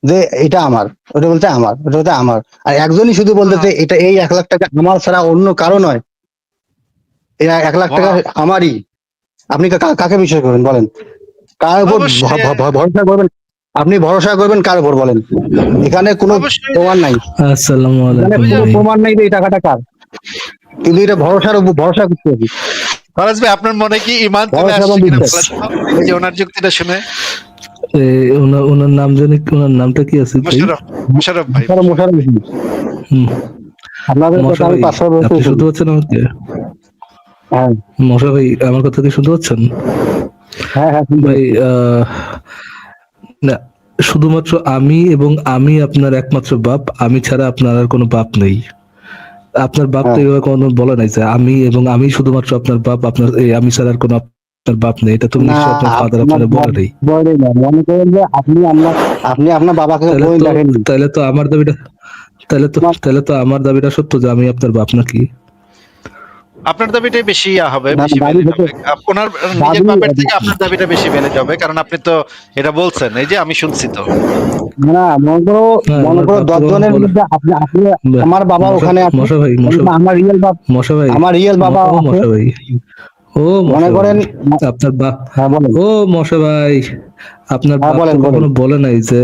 [SPEAKER 2] যে এটা আমার, ওটা বলতে আমার, ওটা বলতে আমার। আর একজনই শুধু বলতেছে এটা এই 1 লাখ টাকা আমার ছাড়া অন্য কারো নয়, এই 1 লাখ টাকা
[SPEAKER 1] ওয়া-
[SPEAKER 2] আমারই। আপনি কাকে বিশ্বাস করবেন বলেন? কার উপর
[SPEAKER 1] অবশ্যই,
[SPEAKER 2] ভরসা করবেন? আপনি ভরসা করবেন কার উপর বলেন? এখানে কোনো
[SPEAKER 1] অবশ্যই
[SPEAKER 2] প্রমাণ নাই,
[SPEAKER 3] আসসালামু
[SPEAKER 2] এখানে
[SPEAKER 3] আলাইকুম
[SPEAKER 1] ওই যে
[SPEAKER 2] কোনো
[SPEAKER 3] ভাই।
[SPEAKER 2] প্রমাণ নাই যে এই টাকাটা কার, কিন্তু এটা ভরসার উপর ভরসা করতে হবে,
[SPEAKER 1] ফরাজ ভাই, আপনার মনে কি ইমান চলে
[SPEAKER 2] ভরসা এবং
[SPEAKER 1] আসছে কিনা
[SPEAKER 2] বিশ্বাস।
[SPEAKER 1] বলেন তো, এই যে ওনার যুক্তিটা শুনে?
[SPEAKER 3] ওনার নাম জানি, ওনার নামটা কি আছে ভাই?
[SPEAKER 1] মোশাররফ, মোশাররফ ভাই,
[SPEAKER 2] মোশাররফ
[SPEAKER 1] মোশাররফ।
[SPEAKER 2] হোসেন।
[SPEAKER 3] হুম,
[SPEAKER 2] আপনাদের কথা
[SPEAKER 3] মশা
[SPEAKER 2] আমি
[SPEAKER 3] ভাই,
[SPEAKER 2] 5 বছর
[SPEAKER 3] আপনি
[SPEAKER 2] শুনি।
[SPEAKER 3] শুনতে পাচ্ছেন আমাকে?
[SPEAKER 2] হ্যাঁ,
[SPEAKER 3] মশা ভাই, আমার কথা কি শুনতে পাচ্ছেন?
[SPEAKER 2] হ্যাঁ, হ্যাঁ, শুনতে
[SPEAKER 3] ভাই,
[SPEAKER 2] পাচ্ছি।
[SPEAKER 3] না, শুধুমাত্র আমি এবং আমি আপনার একমাত্র বাপ, আমি ছাড়া আপনার আর কোনো বাপ নেই। আপনার বাপ তো
[SPEAKER 2] হ্যাঁ,
[SPEAKER 3] এভাবে কোনো বলে নাই যে আমি এবং আমি শুধুমাত্র আপনার বাপ, আপনার আমি ছাড়া আর কোনো আপনার বাপ নেই, এটা তো
[SPEAKER 2] না,
[SPEAKER 3] নিশ্চয়ই আপনার ফাদার
[SPEAKER 2] আমার
[SPEAKER 3] আপনারা
[SPEAKER 2] বাপ
[SPEAKER 3] বলে নেই।
[SPEAKER 2] বলে না। মনে করেন যে আপনি আপনার বাবাকে
[SPEAKER 3] তাহলে
[SPEAKER 2] কোনোদিন
[SPEAKER 3] তো
[SPEAKER 2] দেখেননি।
[SPEAKER 3] তাহলে তো আমার দাবিটা
[SPEAKER 2] আমার
[SPEAKER 3] তাহলে তো আমার দাবিটা সত্য যে আমি আপনার বাপ নাকি?
[SPEAKER 1] আপনার দাবিটাই বেশি হবে,
[SPEAKER 2] না,
[SPEAKER 1] বেশি
[SPEAKER 2] দাবি
[SPEAKER 1] ভ্যালিড
[SPEAKER 2] থেকে
[SPEAKER 1] হবে। ওনার নিজের
[SPEAKER 2] দাবি
[SPEAKER 1] বাপের থেকে আপনার দাবিটা বেশি ভ্যালিড হবে, কারণ আপনি তো এটা বলছেন, এই যে আমি শুনছি তো।
[SPEAKER 2] না,
[SPEAKER 3] হ্যাঁ,
[SPEAKER 2] মনে
[SPEAKER 3] ওনার
[SPEAKER 2] করো
[SPEAKER 3] বাপ তো
[SPEAKER 2] 10
[SPEAKER 3] কখনো
[SPEAKER 2] জনের
[SPEAKER 3] বলে।
[SPEAKER 2] মধ্যে আপনি আপনি
[SPEAKER 3] বাহ,
[SPEAKER 2] আমার বাবা
[SPEAKER 3] মশা
[SPEAKER 2] ওখানে আছে,
[SPEAKER 3] মশা ভাই
[SPEAKER 2] কিন্তু
[SPEAKER 3] মশা ভাই
[SPEAKER 2] আমার রিয়েল বাবা
[SPEAKER 3] ও
[SPEAKER 2] আছে।
[SPEAKER 3] মশা ভাই ও
[SPEAKER 2] মনে
[SPEAKER 3] মশা ভাই
[SPEAKER 2] করেন,
[SPEAKER 3] আপনার বাপ
[SPEAKER 2] হ্যাঁ বলেন,
[SPEAKER 3] ও মশা ভাই আপনার
[SPEAKER 2] হ্যাঁ
[SPEAKER 3] বাপ তো
[SPEAKER 2] বলেন বলেন।
[SPEAKER 3] কখনো বলে নাই যে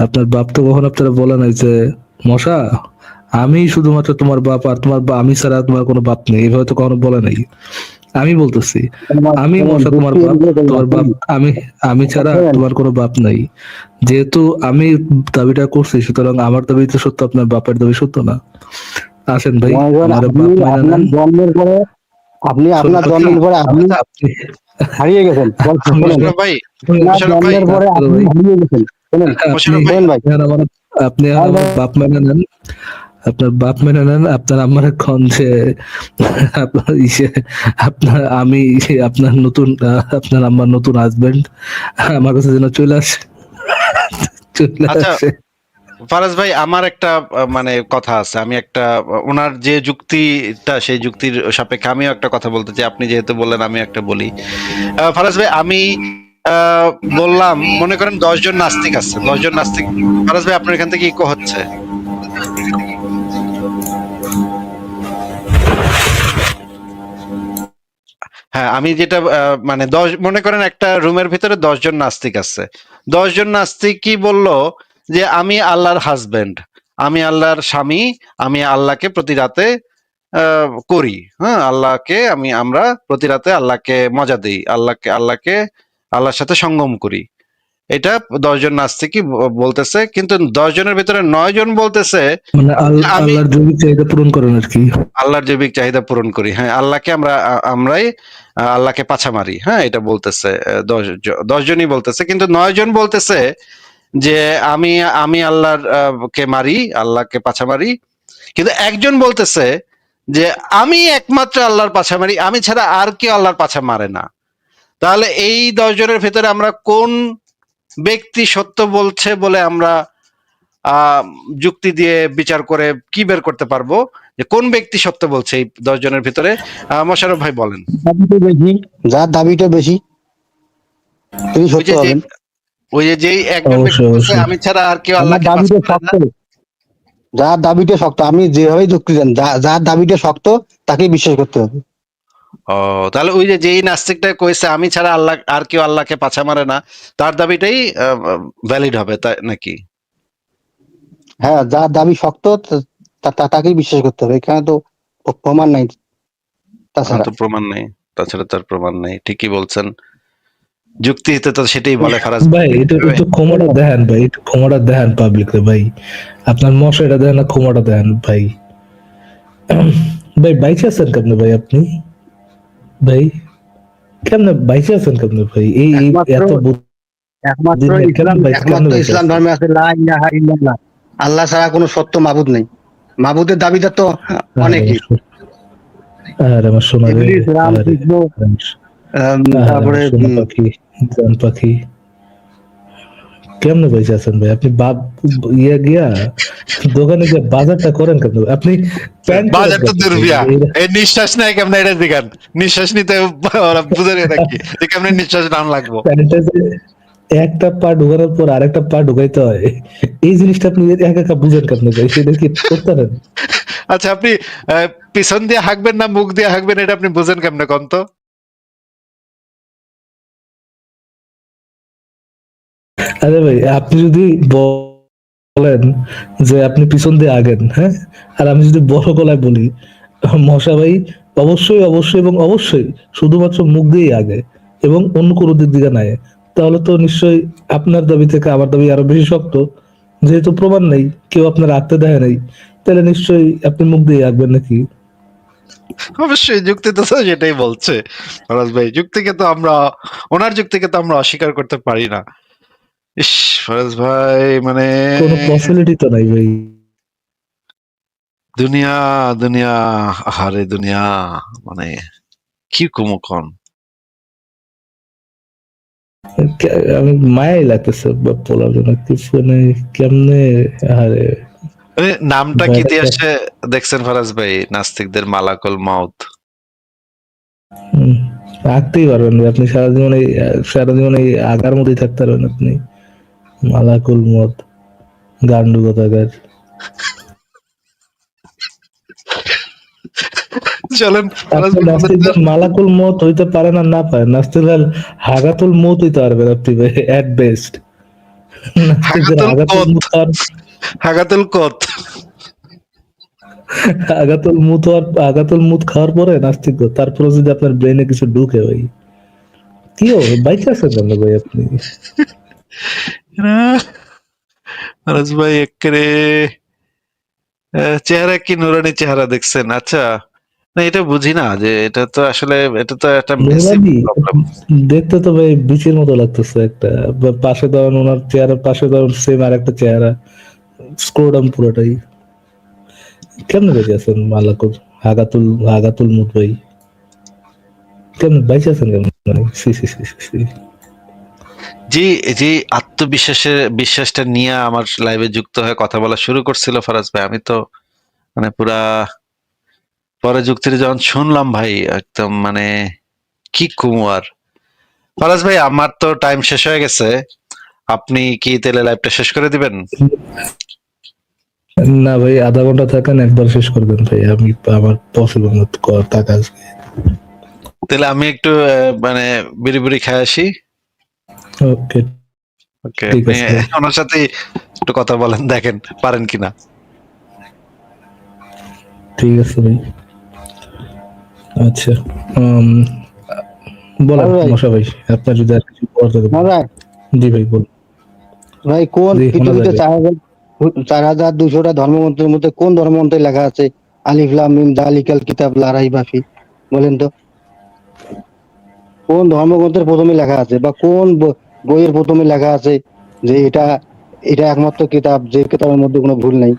[SPEAKER 3] আপনার বাপ তো কখনো আপনারা বলে নাই যে মশা আমি শুধুমাত্র তোমার বাপ, আর আমি ছাড়া তোমার কোনো বাপ নেই, এভাবে তো কখনো বলে নাই। আমি বলতেছি আমি
[SPEAKER 2] শোনেন,
[SPEAKER 3] মশা তোমার
[SPEAKER 2] যুক্তি
[SPEAKER 3] বাপ,
[SPEAKER 2] এদিকে বললাম,
[SPEAKER 3] তোমার বাপ আমি আমি ছাড়া
[SPEAKER 2] শোনেন,
[SPEAKER 3] তোমার কোনো বাপ নাই। যেহেতু আমি দাবিটা করছি, সুতরাং আমার দাবি তো সত্য, আপনার বাপের দাবি সত্য না। আসেন ভাই,
[SPEAKER 2] মনে করেন
[SPEAKER 3] আমার
[SPEAKER 2] আপনি
[SPEAKER 3] বাপ মাইনা
[SPEAKER 2] আপনার
[SPEAKER 3] নেন।
[SPEAKER 2] জন্মের পরে আপনার
[SPEAKER 3] শোনেন,
[SPEAKER 2] জন্মের পরে আপনি
[SPEAKER 3] আপনি
[SPEAKER 2] হারিয়ে গেছেন। শোনেন,
[SPEAKER 1] মোশাররফ ভাই,
[SPEAKER 2] আপনার
[SPEAKER 1] মোশাররফ ভাই,
[SPEAKER 2] জন্মের পরে
[SPEAKER 3] চলো
[SPEAKER 2] আপনি
[SPEAKER 3] ভাই,
[SPEAKER 2] হারিয়ে গেছেন। শোনেন,
[SPEAKER 3] আপনি
[SPEAKER 1] মোশাররফ ভাই,
[SPEAKER 2] শোনেন ভাই,
[SPEAKER 3] এখন
[SPEAKER 2] হ্যাঁ
[SPEAKER 3] আমার
[SPEAKER 2] ভাই,
[SPEAKER 3] বাপ মেনে নেন। আপনার বাপ মেনে নেন, আপনার আমার এখন যে আপনার আমি আপনার নতুন আপনার আমার নতুন হাজবেন্ড আমার কাছে যেন চলে আসে, চলে
[SPEAKER 1] আচ্ছা
[SPEAKER 3] আসে।
[SPEAKER 1] ফারাজ ভাই, আমার একটা মানে কথা আছে, আমি একটা ওনার যে যুক্তিটা, সেই যুক্তির সাপেক্ষে আমিও একটা কথা বলতে চাই। আপনি যেহেতু বললেন, আমি একটা বলি। ফারাজ ভাই, আমি আহ, বললাম, মনে করেন 10 জন নাস্তিক আছে, 10 জন নাস্তিক। ফারাজ ভাই, আপনার এখান থেকে ইকো হচ্ছে। হ্যাঁ, আমি যেটা মানে মনে করেন একটা রুমের ভিতরে 10 জন নাস্তিক আছে। 10 জন নাস্তিক কি বললো, যে আমি আল্লাহর হাজবেন্ড, আমি আল্লাহর স্বামী, আমি আল্লাহকে প্রতি রাতে করি। হ্যাঁ, আমরা প্রতি রাতে আল্লাহকে মজা দিই, আল্লাহর সাথে সঙ্গম করি। এটা 10 জন নাস্তিকই বলতেছে, কিন্তু 10 জনের ভিতরে 9 জন বলতেছে
[SPEAKER 3] মানে
[SPEAKER 1] যে আমি
[SPEAKER 3] আল্লাহর জৈবিক চাহিদা পূরণ করেন আর কি।
[SPEAKER 1] আল্লাহর জৈবিক চাহিদা পূরণ করি। হ্যাঁ, আমরাই আল্লাহকে পাছা মারি। হ্যাঁ, এটা বলতেছে 10 জনই বলতেছে, কিন্তু 9 জন বলতেছে যে আমি আমি আল্লাহর কে মারি, আল্লাহকে পাছা মারি। কিন্তু একজন বলতেছে যে আমি একমাত্র আল্লাহর পাছা মারি, আমি ছাড়া আর কেউ আল্লাহর পাছা মারে না। তাহলে এই 10 জনের ভেতরে আমরা কোন ব্যক্তি সত্য বলছে বলে আমরা আহ যুক্তি দিয়ে বিচার করে কি বের করতে পারবো, যে কোন ব্যক্তি সত্য বলছে এই 10 জনের ভিতরে? মোশাররফ ভাই বলেন।
[SPEAKER 2] দাবিটা বেশি, যার দাবিটা বেশি তিনি
[SPEAKER 1] ওই
[SPEAKER 2] সত্য
[SPEAKER 1] যে যে
[SPEAKER 2] হবেন।
[SPEAKER 1] ওই যে যেই একজন ব্যক্তি
[SPEAKER 3] অবশ্যই
[SPEAKER 1] বলছে
[SPEAKER 3] অবশ্যই।
[SPEAKER 1] আমি ছাড়া আর কেউ
[SPEAKER 2] আমার
[SPEAKER 1] আল্লাহকে পাশ
[SPEAKER 2] দাবিটা
[SPEAKER 1] করে না।
[SPEAKER 2] শক্ত, যার দাবিটা শক্ত, আমি যেভাবে যুক্তি দেন, যার দাবিটা শক্ত তাকেই বিশ্বাস করতে হবে।
[SPEAKER 1] ও, তাহলে ওই যে যেই নাস্তিকটা কইছে আমি ছাড়া আল্লাহ আর কেউ আল্লাহকে পাছা মারে না, তার দাবিটাই ভ্যালিড হবে, তাই নাকি?
[SPEAKER 2] হ্যাঁ, যার দাবি শক্ত তাকেই বিশ্বাস করতে হবে। এখানে তো প্রমাণ নাই
[SPEAKER 1] আমার
[SPEAKER 2] তাছাড়া।
[SPEAKER 1] তো প্রমাণ নেই, তাছাড়া তার প্রমাণ নেই, ঠিকই বলছেন। যুক্তিতে তো সেটাই বলে ফারাজ
[SPEAKER 3] ভাই একটু
[SPEAKER 1] ভাই।
[SPEAKER 3] একটু ক্ষমাটা দেখেন ভাই, একটু ক্ষমাটা দেখেন পাবলিক ভাই। আপনার মশাইটা দেখেন না, ক্ষমাটা দেখেন ভাই। ভাই বাইচে আছেন কেমনে ভাই আপনি? ভাই কেমনে বাইচে আছেন কেমনে ভাই? এই
[SPEAKER 2] একমাত্র
[SPEAKER 3] এত
[SPEAKER 2] একমাত্র
[SPEAKER 3] বুদ্ধি নিয়ে
[SPEAKER 2] ইসলাম
[SPEAKER 3] কেমনে
[SPEAKER 2] একমাত্র
[SPEAKER 3] বাইচে
[SPEAKER 2] ইসলাম
[SPEAKER 3] আছেন?
[SPEAKER 2] ধর্মে আছে লা ইলাহা ইল্লাল্লাহ। আল্লাহ ছাড়া কোনো সত্য মাবুদ নেই। মাবুদের দাবিদার তো
[SPEAKER 3] আর
[SPEAKER 2] অনেকই।
[SPEAKER 3] আর আমার সোনা রে,
[SPEAKER 2] ইবলিস, রাম,
[SPEAKER 3] আরে
[SPEAKER 2] কৃষ্ণ,
[SPEAKER 3] আর
[SPEAKER 2] তারপরে
[SPEAKER 3] আমার সোনা পাখি, জান পাখি, কেমনে বেঁচে আছেন ভাই? আপনি বাপ গিয়া দোকানে গিয়ে বাজারটা করেন কেমনে? আপনি প্যান্ট পরেন
[SPEAKER 1] বাজার তো
[SPEAKER 3] কেমনে ভাই?
[SPEAKER 1] দুর্বিয়া, এই নিঃশ্বাস নেয় কেমন, এটা দিগান। নিঃশ্বাস নিতে ওরা বুঝে নাকি যে কেমনে নিঃশ্বাস টান লাগবো।
[SPEAKER 3] প্যান্টে যে একটা পা ঢোকানোর পর আরেকটা পা ঢুকাইতে হয়, এই জিনিসটা আপনি একা একা বুঝেন কেমনে ভাই? সেটা কি করতে পারেন?
[SPEAKER 1] আচ্ছা, আপনি পিছন দিয়ে হাঁকবেন না মুখ দিয়ে হাঁকবেন, এটা আপনি বুঝেন কেমনে কোন তো?
[SPEAKER 3] আরে ভাই আপনি যদি বলেন যে আপনি পিছন দিয়ে আগেন, হ্যাঁ, আর আমি যদি বড় গলায় বলি মশা ভাই অবশ্যই অবশ্যই এবং অবশ্যই শুধুমাত্র মুখ দিয়েই আগে এবং অন্য কোনো দিক দিকে নাই, তাহলে তো নিশ্চয়ই আপনার দাবি থেকে আমার দাবি আরো বেশি শক্ত। যেহেতু প্রমাণ নেই, কেউ আপনার আঁকতে দেয় নাই, তাহলে নিশ্চয়ই আপনি মুখ দিয়ে আঁকবেন নাকি?
[SPEAKER 1] অবশ্যই, যুক্তি তো সেটাই বলছে। ফরাজ ভাই, ওনার যুক্তিকে তো আমরা অস্বীকার করতে পারি না। ইস, ফরাজ ভাই, মানে
[SPEAKER 3] কোনো পসিবিলিটি তো নাই ভাই।
[SPEAKER 1] দুনিয়া, দুনিয়া, আহারে দুনিয়া, মানে কি কমু কোন?
[SPEAKER 3] আমি মায়াই লাগতেছে বলার জন্য কিছু মানে কেমনে। আরে
[SPEAKER 1] নামটা কি
[SPEAKER 3] ভয়টা
[SPEAKER 1] দিয়ে আসে দেখছেন ফারাজ ভাই? নাস্তিকদের মালাকুল মাউত।
[SPEAKER 3] হুম, আঁকতেই পারবেন না। আপনি সারা জীবন এই আঁকার মধ্যেই থাকতে পারবেন আপনি। মালাকুল মত, গান্ডু কথাকার।
[SPEAKER 1] চলেন ফারাজ
[SPEAKER 3] আপনি
[SPEAKER 1] ভাই বলেন তো।
[SPEAKER 3] নাস্তিকদের মালাকুল মত হইতে পারে না, না পারে নাস্তিকদের হাগাতুল মত হইতে পারবেন আপনি এট বেস্ট। নাস্তিকদের
[SPEAKER 1] হাগাতুল
[SPEAKER 3] হাগাতুল
[SPEAKER 1] কোত,
[SPEAKER 3] মুত হওয়ার
[SPEAKER 1] হাগাতুল কোত।
[SPEAKER 3] আগাতুল মুত খাওয়ার পরে নাস্তিক, তারপরে যদি আপনার ব্রেনে কিছু ঢুকে ভাই, কি হবে বাইচে আছেন কেন ভাই আপনি?
[SPEAKER 1] ফারাজ ভাই এক্কেরে চেহারা কি নুরানি চেহারা দেখছেন? আচ্ছা, না এটা বুঝি না যে এটা তো আসলে এটা তো একটা মেসিভ
[SPEAKER 3] নুরানি
[SPEAKER 1] প্রবলেম।
[SPEAKER 3] দেখতে তো ভাই বিচের মতো লাগতেছে একটা। পাশে দাঁড়ান, ওনার চেহারার পাশে দাঁড়ান সেম আর একটা চেহারা, স্ক্রোডাম পুরোটাই। কেমনে বেঁচে আছেন মালাকুল, হাগাতুল মুত ভাই? কেমন বাইচে আছেন কেমন? মানে সি সি সি সি সি।
[SPEAKER 1] জি, যে বিশ্বাসটা নিয়ে আমার লাইভে যুক্ত হয়ে কথা বলা শুরু করছিল ফারাজ ভাই, আমি তো মানে পুরা পরে যুক্তিটা যখন শুনলাম ভাই, একদম মানে কি কুমুয়ার। ফারাজ ভাই আমার তো টাইম শেষ হয়ে গেছে, আপনি কি তাহলে লাইভটা শেষ করে দিবেন?
[SPEAKER 3] না ভাই, আধা ঘন্টা থাকেন, একবার শেষ করে দেন ভাই। আমার পসিবল না থাকা আজকে।
[SPEAKER 1] তাহলে আমি একটু মানে বিড়ি বিড়ি খাই আসি।
[SPEAKER 3] ওকে,
[SPEAKER 1] ওকে,
[SPEAKER 3] ঠিক
[SPEAKER 1] আপনি
[SPEAKER 3] আছে ভাই।
[SPEAKER 1] ওনার সাথে একটু কথা বলেন, দেখেন পারেন কিনা।
[SPEAKER 3] ঠিক আছে ভাই। আচ্ছা, উম, বলেন
[SPEAKER 2] আর ভাই,
[SPEAKER 3] মশা ভাই, আপনার যদি আর কিছু বলার থাকে
[SPEAKER 2] না
[SPEAKER 3] বলেন।
[SPEAKER 2] ভাই,
[SPEAKER 3] জি ভাই বলুন।
[SPEAKER 2] ভাই কোন
[SPEAKER 3] জি শোনা যায়
[SPEAKER 2] পৃথিবীতে
[SPEAKER 3] ভাই।
[SPEAKER 2] 4,200টা ধর্মগ্রন্থের মধ্যে কোন ধর্মগ্রন্থে লেখা আছে আলিফ লাম মিম যালিকাল কিতাব লা রাইবা ফি? বলেন তো, কোন ধর্মগ্রন্থের প্রথমে লেখা আছে, বা কোন বইয়ের প্রথমে লেখা আছে যে এটা এটা একমাত্র কিতাব, যে কিতাবের মধ্যে কোনো ভুল নাই?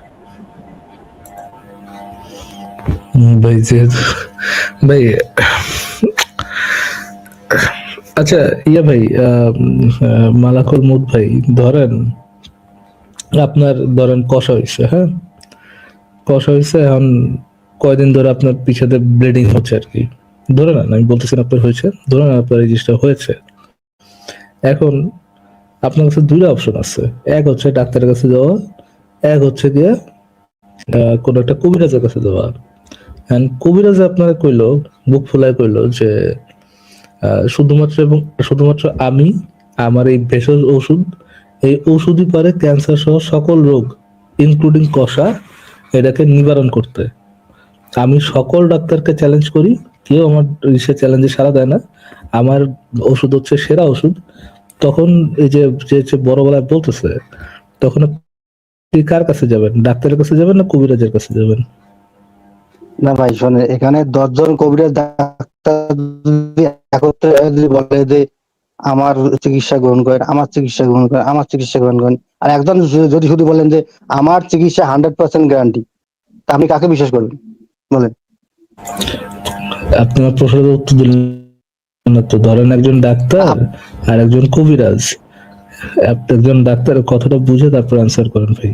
[SPEAKER 3] ভাই যেহেতু ভাই, আচ্ছা ইয়া ভাই, মালাকুল মুত ভাই, ধরেন ধরেন কষা হয়েছে, হ্যাঁ কষা হয়েছে, এখন কয়দিন ধরে আপনার পিছাতে ব্লিডিং হচ্ছে আর কি। ধরে নেন, আমি বলতেছি না আপনার হয়েছে, ধরে নেন আপনার এই জিনিসটা হয়েছে। এখন আপনার কাছে দুইটা অপশন আছে। এক হচ্ছে ডাক্তারের কাছে যাওয়া, এক হচ্ছে গিয়ে কোন একটা কবিরাজের কাছে যাওয়া। কবিরাজ আপনার কইলো, বুক ফুলায় কইলো যে শুধুমাত্র আমি, আমার এই ভেষজ ওষুধ, এই ওষুধই পারে ক্যান্সার সহ সকল রোগ ইনক্লুডিং কষা এটাকে নিবারণ করতে। আমি সকল ডাক্তারকে চ্যালেঞ্জ করি, কেউ আমার সে চ্যালেঞ্জে সাড়া দেয় না। আমার ওষুধ হচ্ছে সেরা ওষুধ। তখন এই যে বড় গলায় বলতেছে, তখন আপনি কার কাছে যাবেন? ডাক্তারের কাছে যাবেন না কবিরাজের কাছে যাবেন?
[SPEAKER 2] না ভাই শোনে, এখানে 10 জন কবিরাজ ডাক্তার যদি একত্রে যদি বলে যে আমার চিকিৎসা গ্রহণ করেন, আমার চিকিৎসা গ্রহণ করেন, আমার চিকিৎসা গ্রহণ করেন, আর একজন যদি শুধু বলেন যে আমার চিকিৎসা 100% গ্যারান্টি, তা আপনি কাকে বিশ্বাস করবেন বলেন?
[SPEAKER 3] আপনি আমার প্রশ্নের উত্তর দিলেন না তো। ধরেন একজন ডাক্তার আর একজন কবিরাজ, একজন ডাক্তারের কথাটা বুঝে তারপর অ্যান্সার করেন ভাই।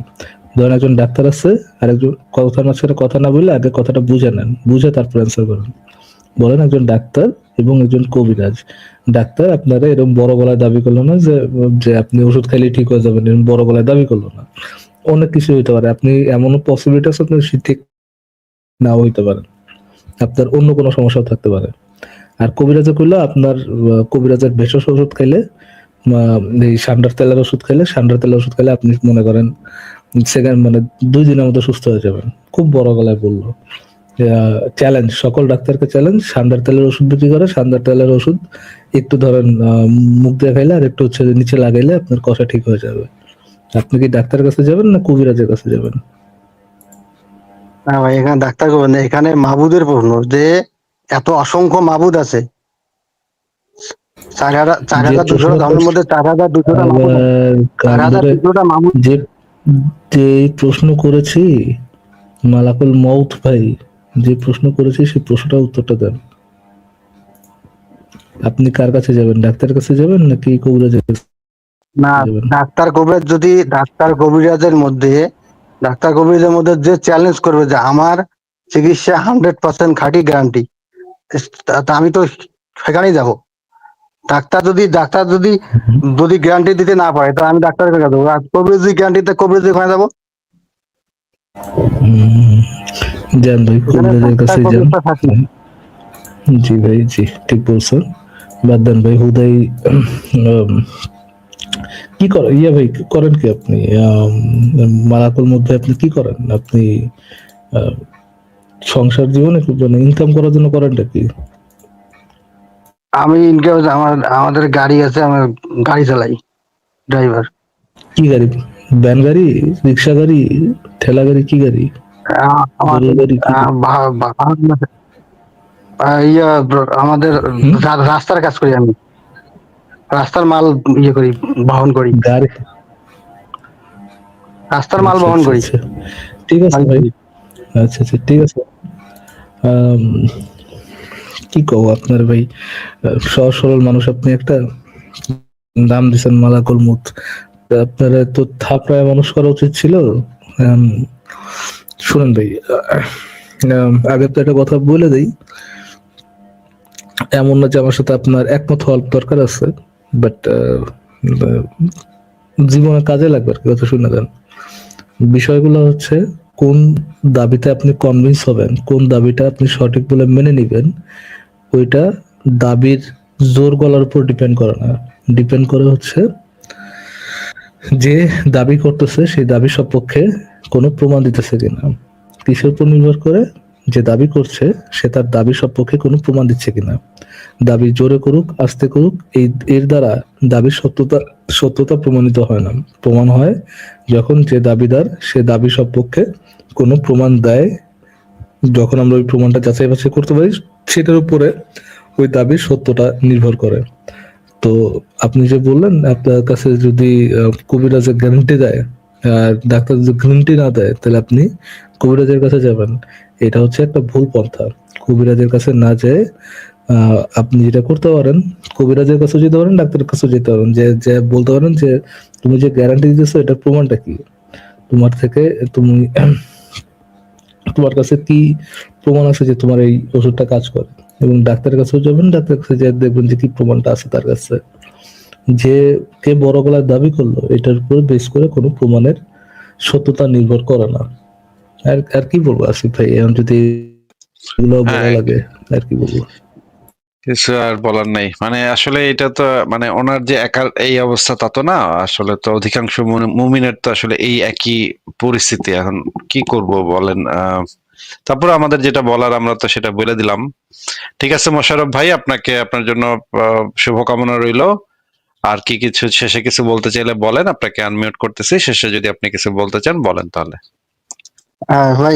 [SPEAKER 3] ধরেন একজন ডাক্তার আছে, আর একজন কথার মাঝখানে কথা না বললে আগে কথাটা বুঝে নেন, বুঝে তারপর অ্যান্সার করেন। বলেন একজন ডাক্তার এবং একজন কবিরাজ। ডাক্তার আপনারা এরকম বড় গলায় দাবি করলো না যে যে আপনি ওষুধ খাইলে ঠিক হয়ে যাবেন, এরকম বড় গলায় দাবি করলো না। অনেক কিছু হইতে পারে, আপনি এমনও পসিবিলিটি আছে আপনার ঠিক নাও হইতে পারে, আপনার অন্য কোনো সমস্যাও থাকতে পারে। আর কবিরাজে করলে আপনার কবিরাজের ভেষজ ওষুধ খাইলে, এই সান্ডার তেলের ওষুধ খাইলে আপনি মনে করেন সেকেন্ড মানে 2 দিনের মধ্যে সুস্থ হয়ে যাবেন। খুব বড় গলায় বললো। চ্যালেঞ্জ, সকল ডাক্তারকে চ্যালেঞ্জ, সান্ডার তেলের ওষুধ বিক্রি করে, সান্ডার তেলের ওষুধ একটু ধরেন মুখ দিয়ে খাইলে আর একটু হচ্ছে নিচে লাগাইলে আপনার কষা ঠিক হয়ে যাবে। আপনি কি ডাক্তারের কাছে যাবেন না কবিরাজের কাছে যাবেন?
[SPEAKER 2] না ভাই, এখানে ডাক্তার করবেন না, এখানে মাবুদের প্রশ্ন যে এত অসংখ্য মাবুদ আছে, চার
[SPEAKER 3] যে
[SPEAKER 2] হাজার দুশোটা
[SPEAKER 3] প্রশ্নটা
[SPEAKER 2] ধর্মের মধ্যে 4,200টা মাবুদ আছে।
[SPEAKER 3] আবার
[SPEAKER 2] চার
[SPEAKER 3] কান
[SPEAKER 2] হাজার
[SPEAKER 3] ধরে,
[SPEAKER 2] দুশোটা মাবুদ।
[SPEAKER 3] যে যে প্রশ্ন করেছি মালাকুল মউত ভাই, যে প্রশ্ন করেছি সেই প্রশ্নটার উত্তরটা দেন। আপনি কার কাছে যাবেন? ডাক্তারের কাছে যাবেন নাকি কবিরাজের কাছে
[SPEAKER 2] না,
[SPEAKER 3] যাবেন?
[SPEAKER 2] ডাক্তার কবিরাজের মধ্যে যে চ্যালেঞ্জ করবে যে আমার চিকিৎসা 100% খাঁটি গ্যারান্টি, তা আমি তো সেখানেই যাব। ডাক্তার যদি
[SPEAKER 3] হুম,
[SPEAKER 2] যদি গ্যারান্টি দিতে না পারে, তো আমি ডাক্তারের কাছে যাবো। আর কবিরাজ যদি গ্যারান্টিতে কবিরাজের ওখানে যাবো।
[SPEAKER 3] হুম, যান ভাই,
[SPEAKER 2] এখানে
[SPEAKER 3] কবিরাজের
[SPEAKER 2] ডাক্তার
[SPEAKER 3] কাছে যান।
[SPEAKER 2] কবিরাজটা থাকি।
[SPEAKER 3] জি ভাই, জি, ঠিক বলছেন। বাদ দেন ভাই, হুদাই উম, কি করেন ইয়া ভাই, করেন কি আপনি? মালাকুল মধ্যে আপনি কি করেন? আপনি আহ, সংসার জীবনে মানে ইনকাম করার জন্য করেনটা কি?
[SPEAKER 2] আমি ইনকাম, আমাদের গাড়ি আছে, আমার গাড়ি চালাই, ড্রাইভার।
[SPEAKER 3] কি গাড়ি? ভ্যান গাড়ি, রিক্সা গাড়ি, ঠেলা গাড়ি, কি গাড়ি? গরুর
[SPEAKER 2] আমাদের
[SPEAKER 3] গাড়ি, কি গাড়ি?
[SPEAKER 2] আমাদের
[SPEAKER 3] হুম?
[SPEAKER 2] রাস্তার কাজ করি আমি, রাস্তার মাল করি, বহন করি,
[SPEAKER 3] গাড়ি।
[SPEAKER 2] রাস্তার মাল
[SPEAKER 3] আচ্ছা
[SPEAKER 2] বহন
[SPEAKER 3] আচ্ছা
[SPEAKER 2] করি।
[SPEAKER 3] আচ্ছা, ঠিক আছে ভাই। আচ্ছা আচ্ছা, ঠিক আছে। আম, কি কব আপনার ভাই, সহজ সরল মানুষ আপনি একটা, নাম দিচ্ছেন মালাকুল মুত। আপনারা তো থাপড়ায় মানুষ করা উচিত ছিল। আম, শুনেন ভাই, আগে তো একটা কথা বলে দেই, এমন না যে আমার সাথে আপনার একমত হওয়ার দরকার আছে, বাট জীবনে কাজে লাগবে আর কি, কথা শুনে দেন। বিষয়গুলো হচ্ছে, কোন দাবিতে আপনি কনভিন্স হবেন, কোন দাবিটা আপনি সঠিক বলে মেনে নিবেন, ওইটা দাবির জোর গলার উপর ডিপেন্ড করে না। ডিপেন্ড করে হচ্ছে যে দাবি করতেছে সেই দাবি সপক্ষে কোনো প্রমাণ দিতেছে কিনা। কিসের উপর নির্ভর করে? যে দাবি করছে সে তার দাবি সপক্ষে কোনো প্রমাণ দিচ্ছে কিনা। দাবি জোরে করুক আস্তে করুক, এর দ্বারা দাবির সত্যতা প্রমাণিত হয় না। প্রমাণ হয় যখন যে দাবিদার সে দাবি সপক্ষে কোনো প্রমাণ দেয়। যখন আমরা ওই প্রমাণটা যাচাই বাছাই করতে পারি, সেটার উপরে ওই দাবির সত্যতা নির্ভর করে। তো আপনি যে বললেন আপনার কাছে যদি কবিরাজের গ্যারান্টি দেয়, ডাক্তার যদি গ্যারান্টি না দেয়, তাহলে আপনি কবিরাজের কাছে যাবেন। এটা হচ্ছে একটা ভুল পন্থা। কবিরাজের কাছে না যেয়ে আপনি যেটা করতে পারেন, কবিরাজের কাছে যেতে পারেন, ডাক্তারের কাছে যেতে পারেন, যে যে বলতে পারেন যে তুমি যে গ্যারান্টি দিতেছো এটার প্রমাণটা কি? তোমার থেকে তুমি তোমার কাছে কি প্রমাণ আছে যে তোমার এই ওষুধটা কাজ করে? এবং ডাক্তারের কাছেও যাবেন, ডাক্তারের কাছে যে দেখবেন যে কি প্রমাণটা আছে তার কাছে। যে কে বড় গলায় দাবি করলো এটার উপর বেস করে কোনো প্রমাণের সত্যতা নির্ভর করে না। আর আর কি বলবো আসিফ ভাই, এখন যদি এগুলো বলা
[SPEAKER 1] হ্যাঁ,
[SPEAKER 3] লাগে, আর কি বলবো?
[SPEAKER 1] কিছু আর বলার নেই। মানে আসলে এটা তো, মানে ওনার যে একার এই অবস্থা তা তো না। আসলে তো অধিকাংশ মুমিনের তো আসলে এই একই পরিস্থিতি। এখন কি করব বলেন? তারপরে আমাদের যেটা বলার আমরা তো সেটা বলে দিলাম। ঠিক আছে মোশাররফ ভাই, আপনাকে আপনার জন্য শুভকামনা রইলো। আর কি কিছু শেষে কিছু বলতে চাইলে বলেন, আপনাকে আনমিউট করতেছি। শেষে যদি আপনি কিছু বলতে চান বলেন তাহলে।
[SPEAKER 2] ভাই,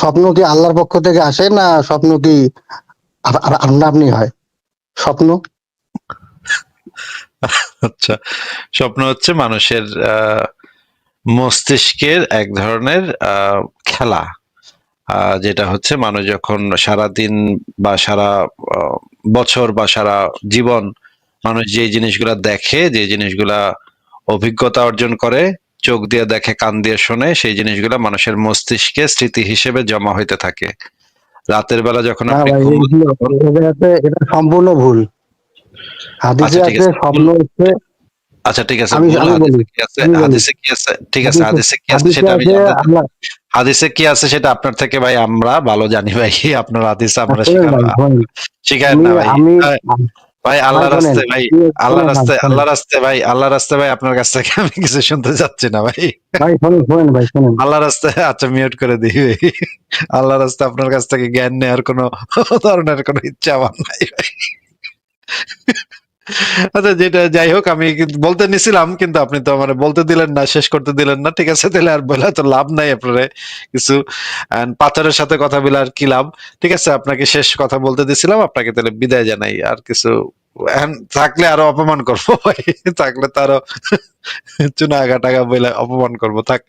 [SPEAKER 2] স্বপ্ন কি আল্লাহর পক্ষ থেকে আসে, না স্বপ্ন কি আপনা আপনি হয় স্বপ্ন?
[SPEAKER 1] আচ্ছা, স্বপ্ন হচ্ছে মানুষের মস্তিষ্কের এক ধরনের খেলা, যেটা হচ্ছে মানুষ যখন সারাদিন বা সারা বছর বা সারা জীবন মানুষ যে জিনিসগুলা দেখে, যে জিনিসগুলা অভিজ্ঞতা অর্জন করে, চোখ দিয়ে দেখে কান দিয়ে শোনে, সেই জিনিসগুলা মানুষের মস্তিষ্কে স্মৃতি হিসেবে জমা হইতে থাকে। রাতের বেলা যখন
[SPEAKER 2] না
[SPEAKER 1] আপনি
[SPEAKER 2] ভাই, এটা সম্পূর্ণ ভুল।
[SPEAKER 1] আচ্ছা
[SPEAKER 2] হাদিসে
[SPEAKER 1] ঠিক
[SPEAKER 2] আছে
[SPEAKER 1] আছে,
[SPEAKER 2] স্বপ্ন হচ্ছে,
[SPEAKER 1] আচ্ছা ঠিক আছে,
[SPEAKER 2] আমি
[SPEAKER 1] ভুল
[SPEAKER 2] আমি বলি
[SPEAKER 1] হাদিসে কি আছে,
[SPEAKER 2] আমি বলি
[SPEAKER 1] হাদিসে কি আছে, ঠিক আছে,
[SPEAKER 2] হাদিসে
[SPEAKER 1] হাদিসে কি আছে
[SPEAKER 2] হাদিসে
[SPEAKER 1] সেটা আমি
[SPEAKER 2] আছে
[SPEAKER 1] জানতে চাই।
[SPEAKER 2] আল্লাহ।
[SPEAKER 1] হাদিসে কি আছে সেটা আপনার থেকে ভাই আমরা ভালো জানি ভাই। আপনার হাদিস আমরা
[SPEAKER 2] শোনেন ভাই, শোনেন।
[SPEAKER 1] শিখায়
[SPEAKER 2] আমি
[SPEAKER 1] না ভাই।
[SPEAKER 2] আমি
[SPEAKER 1] আহ, ভাই
[SPEAKER 2] ভাই
[SPEAKER 1] আল্লাহ
[SPEAKER 2] শোনেন,
[SPEAKER 1] রাস্তে ভাই, আল্লাহ
[SPEAKER 2] শোনেন ভাই,
[SPEAKER 1] রাস্তে,
[SPEAKER 2] শোনেন
[SPEAKER 1] আল্লাহ রাস্তে ভাই, আল্লাহ রাস্তে ভাই, আপনার কাছ থেকে আমি কিছু শুনতে চাচ্ছি না ভাই।
[SPEAKER 2] ভাই, শোনেন ভাই, শোনেন।
[SPEAKER 1] আল্লাহ রাস্তায়, আচ্ছা মিউট করে দিই ভাই। আল্লাহ রাস্তায় আপনার কাছ থেকে জ্ঞান নেওয়ার কোনো ধরনের কোনো ইচ্ছা আমার নাই ভাই। আচ্ছা, যেটা যাই হোক, আমি কিন্তু বলতে নিছিলাম, কিন্তু আপনি তো মানে বলতে দিলেন না, শেষ করতে দিলেন না। ঠিক আছে, তাহলে আর বলে তো লাভ নাই আপনারে কিছু। পাথরের সাথে কথা বলে আর কি লাভ? ঠিক আছে, আপনাকে শেষ কথা বলতে দিছিলাম, আপনাকে তাহলে বিদায় জানাই। আর কিছু এখন থাকলে আরো অপমান করবো ভাই। থাকলে তো আরো চুনা আগা টাগা বলে অপমান করবো, থাক।